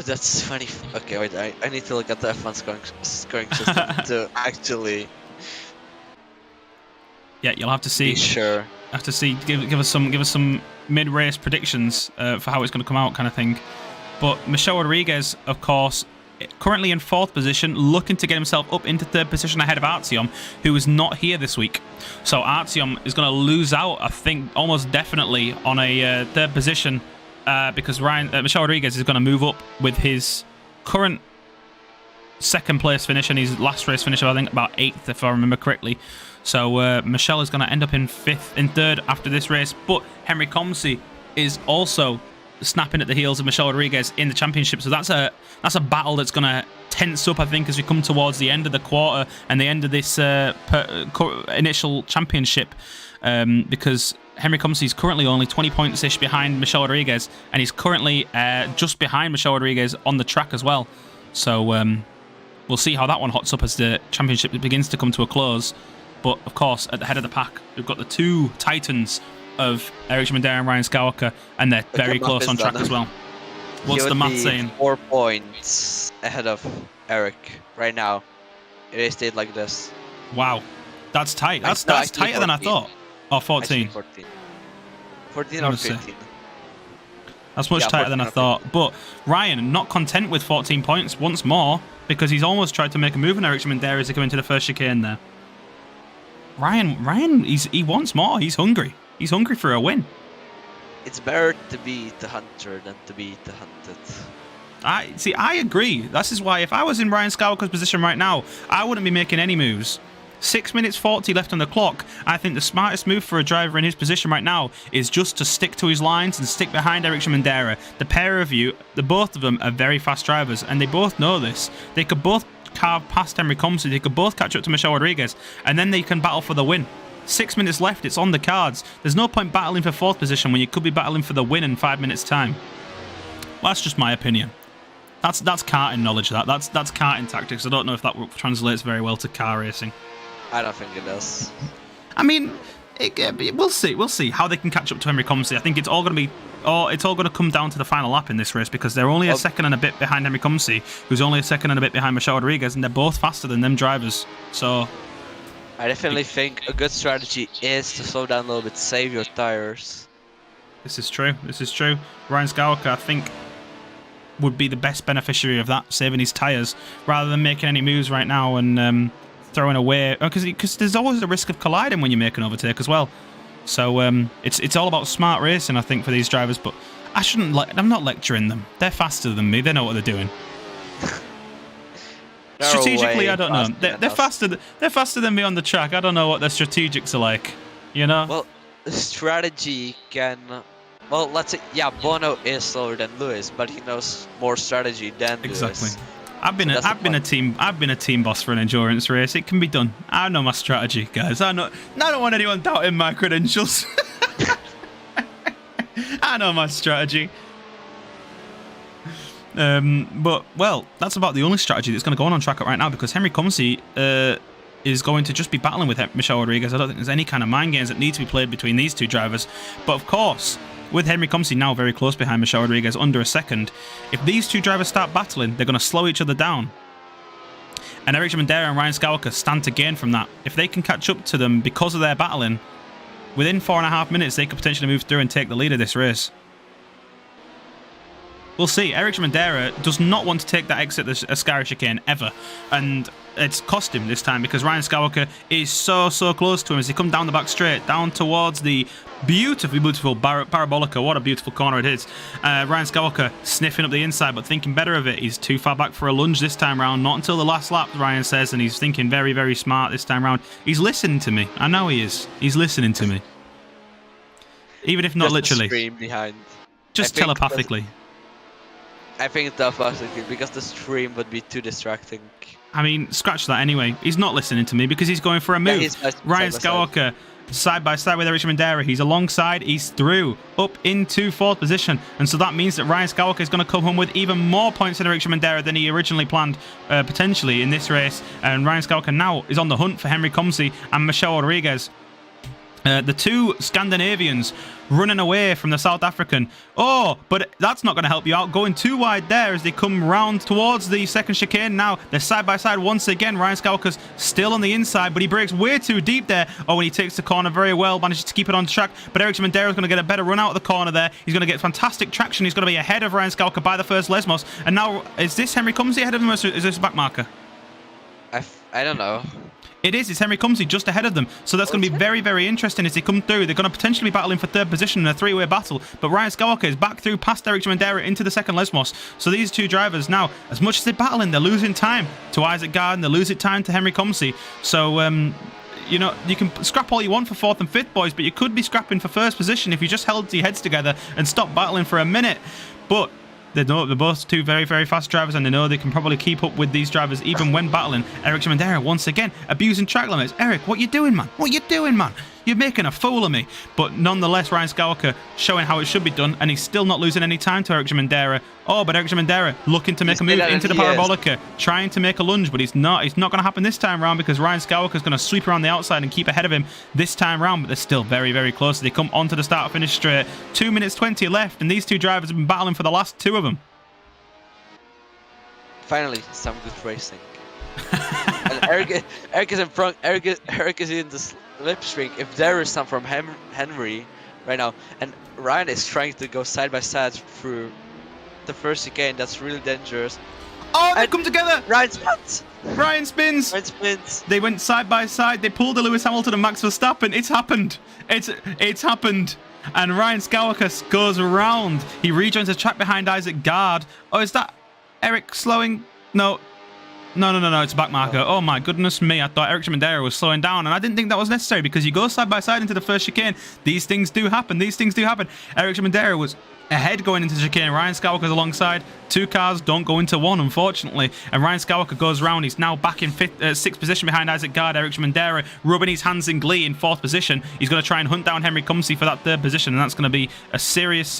That's funny. Okay, wait. I need to look at the F1 scoring system to actually. Yeah, you'll have to see. Be sure. Have to see. Give us some mid-race predictions for how it's going to come out, kind of thing. But Michel Rodriguez, of course, currently in 4th position, looking to get himself up into 3rd position ahead of Artyom, who is not here this week. So Artyom is going to lose out, I think, almost definitely on a 3rd position because Michel Rodriguez is going to move up with his current 2nd place finish and his last race finish of, I think, about 8th, if I remember correctly. So Michel is going to end up in 3rd after this race. But Henry Comsey is also snapping at the heels of Michel Rodriguez in the championship. So that's a battle that's going to tense up, I think, as we come towards the end of the quarter and the end of this initial championship, because Henry Comsey is currently only 20 points-ish behind Michel Rodriguez, and he's currently just behind Michel Rodriguez on the track as well. So we'll see how that one hots up as the championship begins to come to a close. But, of course, at the head of the pack, we've got the 2 titans of Eric Schmider and Ryan Skywalker, and they're very close on track as well. What's the math saying? 4 points ahead of Eric right now. It stayed like this. Wow. That's tight. That's tighter than I thought. Oh, 14. 14 or 15. That's much tighter than I thought. But Ryan, not content with 14 points once more, because he's almost tried to make a move on Eric Schmider as they come into the first chicane there. Ryan, he wants more. He's hungry. He's hungry for a win. It's better to be the hunter than to be the hunted. I agree. This is why if I was in Ryan Skywalker's position right now, I wouldn't be making any moves. 6 minutes 40 left on the clock. I think the smartest move for a driver in his position right now is just to stick to his lines and stick behind Eric Schmider. The pair of you, both of them are very fast drivers, and they both know this. They could both carve past Henry Comsey. They could both catch up to Michel Rodriguez, and then they can battle for the win. 6 minutes left. It's on the cards. There's no point battling for 4th position when you could be battling for the win in 5 minutes' time. Well, that's just my opinion. That's karting knowledge. That's karting tactics. I don't know if that translates very well to car racing. I don't think it does. I mean, we'll see. We'll see how they can catch up to Henry Comsey. I think it's all going to come down to the final lap in this race, because they're only a second and a bit behind Henry Comsey, who's only a second and a bit behind Michel Rodriguez, and they're both faster than them drivers. So I definitely think a good strategy is to slow down a little bit, save your tires. This is true. Ryan Skywalker, I think, would be the best beneficiary of that, saving his tires, rather than making any moves right now and throwing away, because there's always a risk of colliding when you make an overtake as well. So it's all about smart racing, I think, for these drivers. But I'm not lecturing them. They're faster than me. They know what they're doing. Strategically, I don't know. They're faster. They're faster than me on the track. I don't know what their strategics are like. You know. Well, strategy can. Well, let's say, yeah, Bono is slower than Lewis, but he knows more strategy than exactly. Lewis. I've been a team boss for an endurance race. It can be done. I know my strategy, guys. I don't want anyone doubting my credentials. I know my strategy. But well, that's about the only strategy that's going to go on track right now, because Henry Comsey is going to just be battling with Michel Rodriguez. I don't think there's any kind of mind games that need to be played between these two drivers. But of course, with Henry Comsey now very close behind Michel Rodriguez, under a second, if these two drivers start battling, they're going to slow each other down. And Eric Schmider and Ryan Skywalker stand to gain from that. If they can catch up to them because of their battling, within 4.5 minutes, they could potentially move through and take the lead of this race. We'll see. Eric Schmider does not want to take that exit at Ascari chicane ever, and it's cost him this time, because Ryan Skywalker is so close to him as he comes down the back straight, down towards the beautiful Parabolica. What a beautiful corner it is. Ryan Skywalker sniffing up the inside, but thinking better of it. He's too far back for a lunge this time round. Not until the last lap, Ryan says, and he's thinking very smart this time round. He's listening to me. I know he is. He's listening to me. Even if not literally. Stream behind. Just telepathically. I think it's telepathically, because the stream would be too distracting. I mean, scratch that anyway. He's not listening to me because he's going for a move. Yeah, Ryan Skywalker side by side with Eric Schmidera. He's alongside, he's through, up into 4th position. And so that means that Ryan Skywalker is going to come home with even more points than Eric Schmidera than he originally planned, potentially, in this race. And Ryan Skywalker now is on the hunt for Henry Comsey and Michelle Rodriguez. The two Scandinavians running away from the South African. Oh, but that's not going to help you out. Going too wide there as they come round towards the second chicane. Now they're side by side once again. Ryan Skywalker's still on the inside, but he breaks way too deep there. Oh, and he takes the corner very well, manages to keep it on track. But Eric Schmidera is going to get a better run out of the corner there. He's going to get fantastic traction. He's going to be ahead of Ryan Skywalker by the first Lesmos. And now, is this Henry Comsey ahead of him, or is this a back marker? I don't know. It is. It's Henry Comsey just ahead of them. So that's going to be very, very interesting as they come through. They're going to potentially be battling for 3rd position in a 3-way battle. But Ryan Skywalker is back through past Eric Schmidera into the second Lesmos. So these two drivers now, as much as they're battling, they're losing time to Isaac Garden. They're losing time to Henry Comsey. So, you know, you can scrap all you want for 4th and 5th, boys, but you could be scrapping for 1st position if you just held your heads together and stopped battling for a minute. But they know they're both two very, very fast drivers, and they know they can probably keep up with these drivers even when battling. Eric Schmidera once again abusing track limits. Eric, what you doing, man? What you doing, man? You're making a fool of me. But nonetheless, Ryan Skywalker showing how it should be done, and he's still not losing any time to Eric Schmidera. Oh, but Eric Schmidera looking to make a move into the Parabolica, trying to make a lunge, but he's not. It's not going to happen this time round because Ryan Skywalker is going to sweep around the outside and keep ahead of him this time round. But they're still very, very close. They come onto the start-finish straight. 2 minutes 20 left, and these two drivers have been battling for the last 2 of them. Finally, some good racing. And Eric is in front. Eric is in the slipstream. If there is some from Henry right now, and Ryan is trying to go side by side through the first chicane. That's really dangerous. Oh, they come together. Ryan spins. Ryan spins. Ryan spins. They went side by side. They pulled the Lewis Hamilton and Max Verstappen. It's happened. It's happened. And Ryan Skywalker goes around. He rejoins the track behind Isaac Gard. Oh, is that Eric slowing? No. It's a back marker. Oh my goodness me. I thought Eric Schmidera was slowing down, and I didn't think that was necessary because you go side by side into the first chicane. These things do happen. Eric Schmidera was ahead going into the chicane. Ryan Skywalker's alongside. 2 cars don't go into 1, unfortunately. And Ryan Skywalker goes round. He's now back in 6th position behind Isaac Gard. Eric Schmidera rubbing his hands in glee in 4th position. He's going to try and hunt down Henry Comsey for that 3rd position, and that's going to be a serious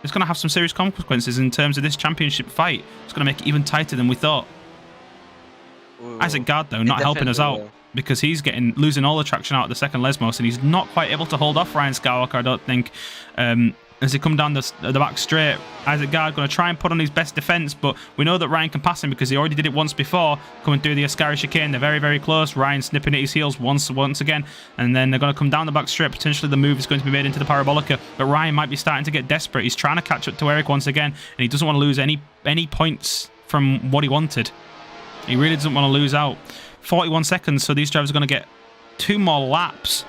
it's going to have some serious consequences in terms of this championship fight. It's going to make it even tighter than we thought. Ooh. Isaac Gard, though, not helping us out because he's losing all the traction out of the second Lesmos, and he's not quite able to hold off Ryan Skywalker, I don't think. As they come down the back straight, Isaac Gard going to try and put on his best defence, but we know that Ryan can pass him because he already did it once before, coming through the Ascari chicane. They're very, very close. Ryan snipping at his heels once again, and then they're going to come down the back straight. Potentially the move is going to be made into the Parabolica, but Ryan might be starting to get desperate. He's trying to catch up to Eric once again, and he doesn't want to lose any points from what he wanted. He really doesn't want to lose out. 41 seconds, so these drivers are going to get 2 more laps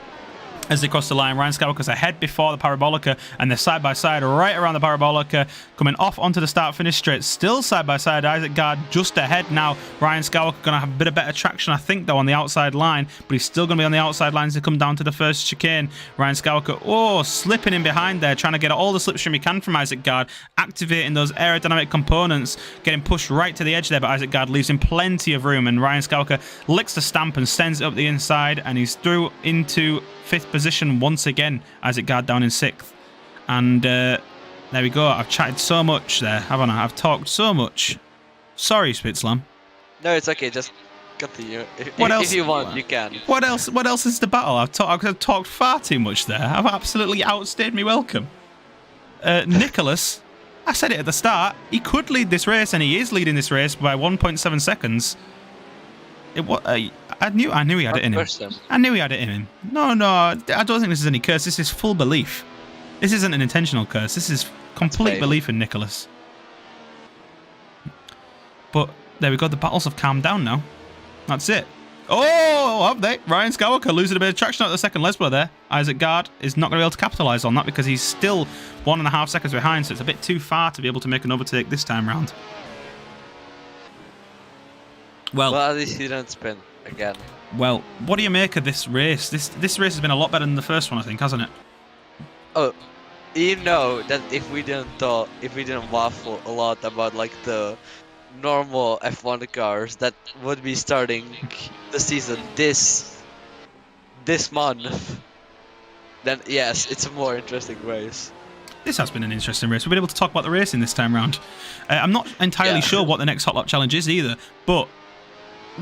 as they cross the line. Ryan Skywalker's ahead before the Parabolica, and they're side by side right around the Parabolica, coming off onto the start-finish straight. Still side by side, Isaac Gard just ahead now. Ryan Skywalker going to have a bit of better traction, I think, though, on the outside line, but he's still going to be on the outside lines to come down to the first chicane. Ryan Skywalker, slipping in behind there, trying to get all the slipstream he can from Isaac Gard, activating those aerodynamic components, getting pushed right to the edge there, but Isaac Gard leaves him plenty of room, and Ryan Skywalker licks the stamp and sends it up the inside, and he's through into 5th position once again. Isaac Gard down in 6th. And there we go. I've chatted so much there, haven't I? I've talked so much. Sorry, Spitzlam. No, it's okay. Just continue. If you want, you can. What else is the battle? I've talked far too much there. I've absolutely outstayed me welcome. Nicholas, I said it at the start. He could lead this race, and he is leading this race by 1.7 seconds. I knew he had it in him. I knew he had it in him. No, I don't think this is any curse. This is full belief. This isn't an intentional curse. This is complete belief in Nicholas. But there we go. The battles have calmed down now. That's it. Oh, have they? Ryan Skywalker losing a bit of traction out of the second Lesbo there. Isaac Gard is not going to be able to capitalise on that because he's still 1.5 seconds behind, so it's a bit too far to be able to make an overtake this time round. Well, at least he didn't spin again. Well, what do you make of this race? This race has been a lot better than the first one, I think, hasn't it? Oh, you know that if we didn't waffle a lot about like the normal F1 cars that would be starting the season, this this month, then yes, it's a more interesting race. This has been an interesting race. We've been able to talk about the racing this time round. I'm not entirely sure what the next Hot Lap Challenge is either, but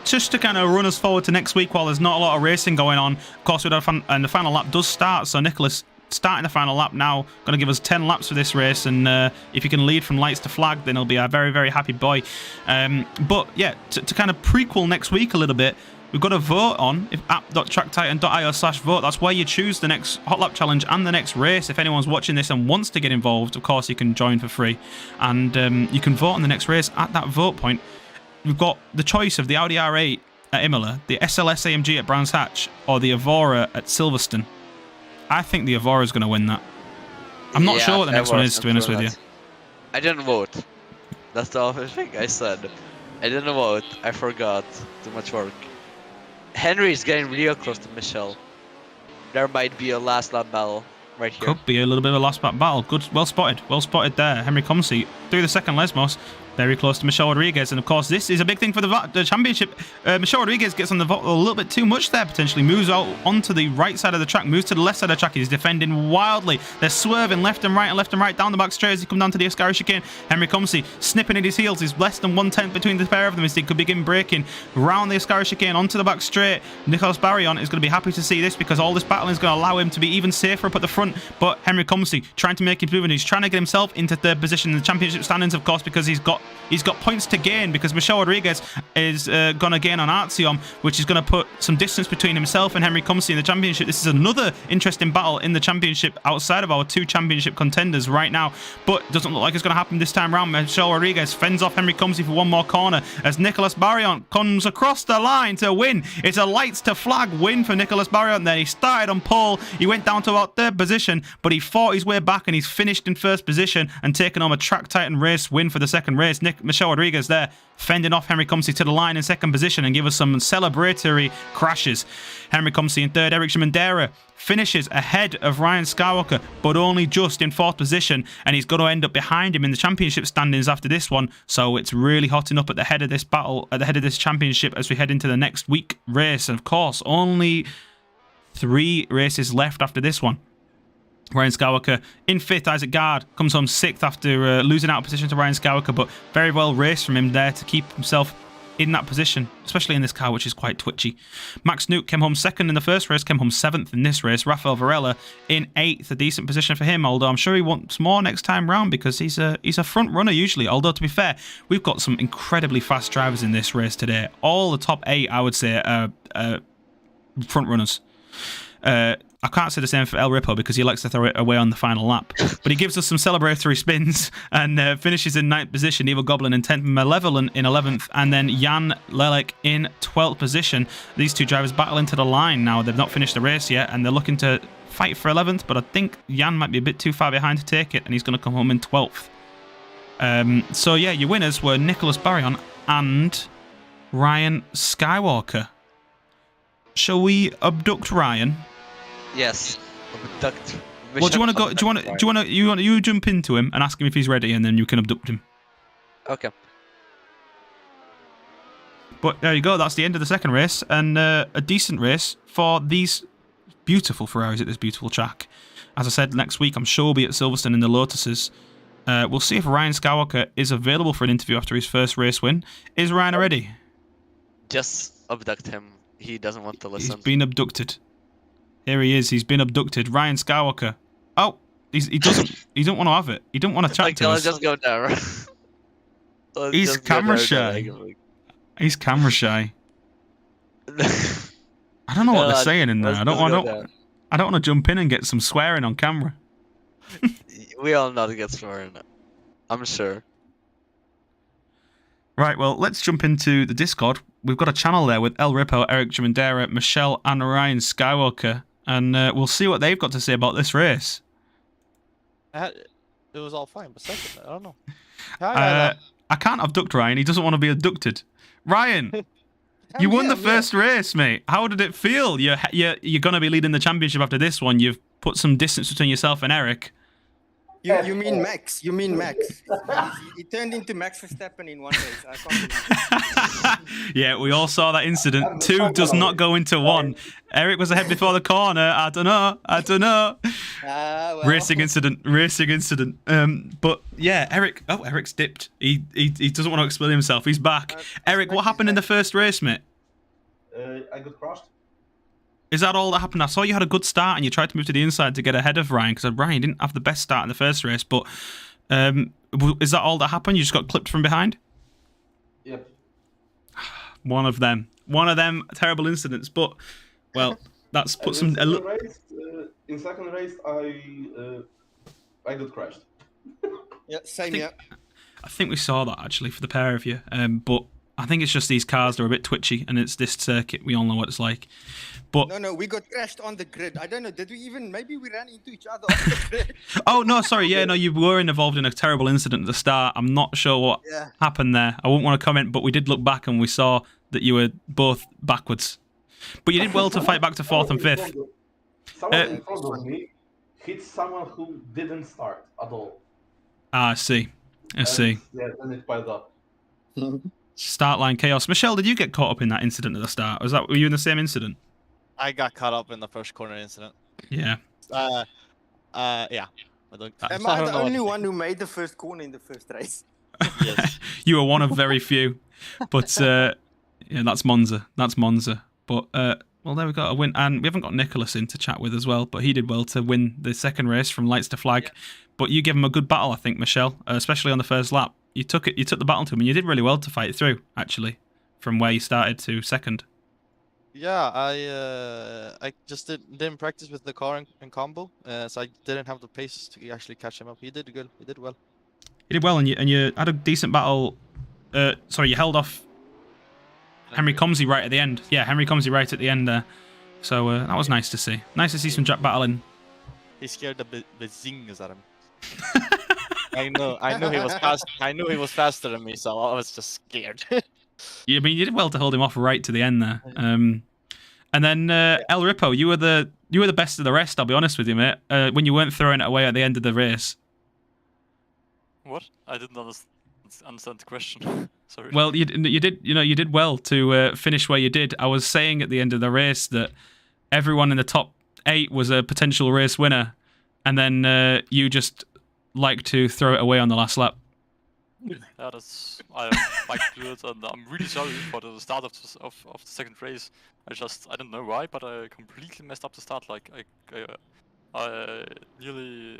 just to kind of run us forward to next week while there's not a lot of racing going on, of course, and the final lap does start, so Nicholas starting the final lap now, going to give us 10 laps for this race, and if you can lead from lights to flag, then he'll be a very, very happy boy. But yeah, to kind of prequel next week a little bit, we've got to vote on if app.tracktitan.io/vote. That's where you choose the next Hot Lap Challenge and the next race. If anyone's watching this and wants to get involved, of course, you can join for free. And you can vote on the next race at that vote point. We've got the choice of the Audi R8 at Imola, the SLS AMG at Brands Hatch, or the Evora at Silverstone. I think the Evora is going to win that. I'm not sure what the next one is, to be honest with you. I didn't vote. That's the only thing I said. I didn't vote. I forgot. Too much work. Henry is getting real close to Michelle. There might be a last lap battle right here. Could be a little bit of a last lap battle. Good, well spotted. Well spotted there. Henry Comsey through the second Lesmos. Very close to Michelle Rodriguez. And of course, this is a big thing for the championship. Michelle Rodriguez gets on the vote a little bit too much there, potentially. Moves out onto the right side of the track, moves to the left side of the track. He's defending wildly. They're swerving left and right down the back straight as he come down to the Ascari chicane. Henry Comsey snipping at his heels. He's less than 1/10 between the pair of them as they could begin braking round the Ascari chicane onto the back straight. Nicolas Barrion is going to be happy to see this because all this battling is going to allow him to be even safer up at the front. But Henry Comsey trying to make his move, and he's trying to get himself into third position in the championship standings, of course, because he's got points to gain, because Michelle Rodriguez is going to gain on Artyom, which is going to put some distance between himself and Henry Comsey in the championship. This is another interesting battle in the championship outside of our two championship contenders right now, but doesn't look like it's going to happen this time round. Michelle Rodriguez fends off Henry Comsey for one more corner as Nicolas Barrion comes across the line to win. It's a lights to flag win for Nicolas Barrion there. He started on pole, he went down to about third position, but he fought his way back and he's finished in first position and taken home a Track Titan race win for the second race. Michelle Rodriguez there fending off Henry Comsey to the line in second position and give us some celebratory crashes. Henry Comsey in third. Eric Shimandera finishes ahead of Ryan Skywalker, but only just in fourth position, and he's going to end up behind him in the championship standings after this one. So it's really hotting up at the head of this battle, at the head of this championship as we head into the next week race. And of course, only 3 races left after this one. Ryan Skywalker in 5th. Isaac Gard comes home 6th after losing out of position to Ryan Skywalker, but very well raced from him there to keep himself in that position, especially in this car, which is quite twitchy. Max Nuke came home 2nd in the first race, came home 7th in this race. Rafael Varela in 8th, a decent position for him, although I'm sure he wants more next time round because he's a front runner usually. Although, to be fair, we've got some incredibly fast drivers in this race today. All the top 8, I would say, are front runners. I can't say the same for El Ripo because he likes to throw it away on the final lap. But he gives us some celebratory spins and finishes in 9th position. Evil Goblin in 10th, Malevolent in 11th, and then Jan Lelek in 12th position. These two drivers battle into the line now. They've not finished the race yet, and they're looking to fight for 11th, but I think Jan might be a bit too far behind to take it, and he's going to come home in 12th. So yeah, your winners were Nicolas Barrion and Ryan Skywalker. Shall we abduct Ryan? Yes. Abduct. Well, do you want to go? Do you want to jump into him and ask him if he's ready, and then you can abduct him. Okay. But there you go. That's the end of the second race, and a decent race for these beautiful Ferraris at this beautiful track. As I said, next week I'm sure we'll be at Silverstone in the Lotuses. We'll see if Ryan Skywalker is available for an interview after his first race win. Is Ryan ready? Just abduct him. He doesn't want to listen. He's been abducted. Here he is. He's been abducted. Ryan Skywalker. Oh, he doesn't. He don't want to have it. He don't want to chat to us. Let's just go down. He's camera shy. He's camera shy. I don't know what they're saying in there. I don't want to jump in and get some swearing on camera. We all know to get swearing. I'm sure. Right, well, let's jump into the Discord. We've got a channel there with El Ripo, Eric Jamandera, Michelle, and Ryan Skywalker. And we'll see what they've got to say about this race. It was all fine, but second, I don't know. I can't abduct Ryan. He doesn't want to be abducted. Ryan, you won the first race, mate. How did it feel? You're going to be leading the championship after this one. You've put some distance between yourself and Eric. You mean Max? You mean Max? He turned into Max Verstappen in one race. I can't believe it. Yeah, we all saw that incident. Two does not go into one. Eric was ahead before the corner. I don't know. Well. Racing incident. But yeah, Eric. Oh, Eric's dipped. He doesn't want to explain himself. He's back. Eric, what happened in the first race, mate? I got crushed. Is that all that happened? I saw you had a good start and you tried to move to the inside to get ahead of Ryan because Ryan didn't have the best start in the first race. But is that all that happened? You just got clipped from behind? Yep. One of them terrible incidents. But well, that's put some. In second race, I got crashed. Yeah, same here. I think we saw that actually for the pair of you. But I think it's just these cars that are a bit twitchy, and it's this circuit. We all know what it's like. But No, we got crashed on the grid. I don't know. Did we even? Maybe we ran into each other on the grid. oh no, sorry. Yeah, no, you were involved in a terrible incident at the start. I'm not sure what happened there. I won't want to comment, but we did look back and we saw that you were both backwards. But you did well to fight back to fourth and fifth. Someone in front of me hit someone who didn't start at all. I see. Yeah, then it piled up. Start line chaos. Michelle, did you get caught up in that incident at the start? Were you in the same incident? I got caught up in the first corner incident. Yeah. Yeah. Am I the only one who made the first corner in the first race? Yes. You were one of very few. But yeah, that's Monza. But well, there we go, a win. And we haven't got Nicholas in to chat with as well, but he did well to win the second race from lights to flag. Yeah. But you gave him a good battle, I think, Michelle, especially on the first lap. You took the battle to him, and you did really well to fight through, actually, from where you started to second. Yeah, I just didn't practice with the car in combo, so I didn't have the pace to actually catch him up. He did good. He did well. You did well, and you had a decent battle. Sorry, you held off Henry Comsey right at the end. Yeah, Henry Comsey right at the end there. So that was nice to see. Nice to see some Jack battling. He scared the zingers at him. I knew he was fast. I knew he was faster than me, so I was just scared. Yeah, I mean, you did well to hold him off right to the end there. And then El Ripo, you were the best of the rest. I'll be honest with you, mate. When you weren't throwing it away at the end of the race. What? I didn't understand the question. Sorry. Well, you did well to finish where you did. I was saying at the end of the race that everyone in the top 8 was a potential race winner, and then you just like to throw it away on the last lap. Yeah, I like to do it, and I'm really sorry for the start of the second race. I don't know why, but I completely messed up the start. Like I nearly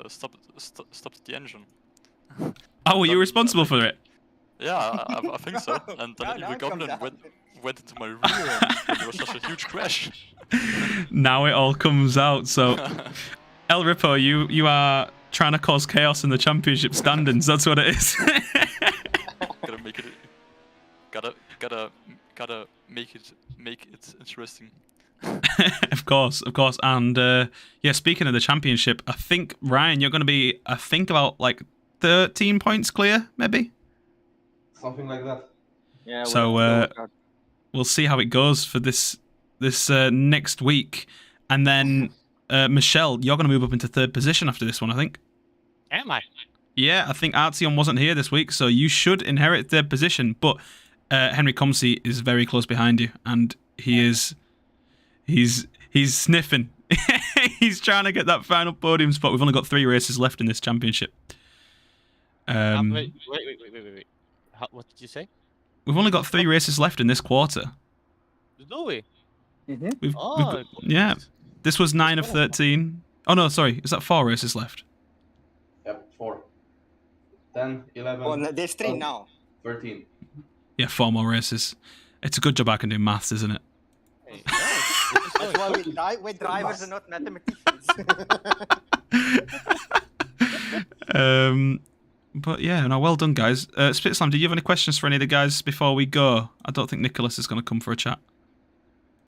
stopped the engine. Oh, were you responsible for it? Yeah, I think so. And then the goblin went into my rear, and it was just a huge crash. Now it all comes out. So, El Ripo, you are trying to cause chaos in the championship standings. That's what it is. Gotta make it. Gotta make it interesting. Of course. And yeah, speaking of the championship, I think Ryan, you're going to be, about like 13 points clear, maybe. Something like that. Yeah. So we'll see how it goes for this next week, and then Michelle, you're going to move up into third position after this one, I think. Am I? Yeah, I think Artyom wasn't here this week, so you should inherit third position. But Henry Comsey is very close behind you, and he's sniffing. He's trying to get that final podium spot. We've only got 3 races left in this championship. Wait. What did you say? We've only got 3 races left in this quarter. Do we? We've yeah. This was 9 of 13. Oh no, sorry. Is that 4 races left? Yep, 4. 10, 11. Oh, no, there's 3 now. 13. Yeah, 4 more races. It's a good job I can do maths, isn't it? Hey, That's why we're drivers and not mathematicians. But yeah, no, well done, guys. Spitslam, do you have any questions for any of the guys before we go? I don't think Nicholas is going to come for a chat.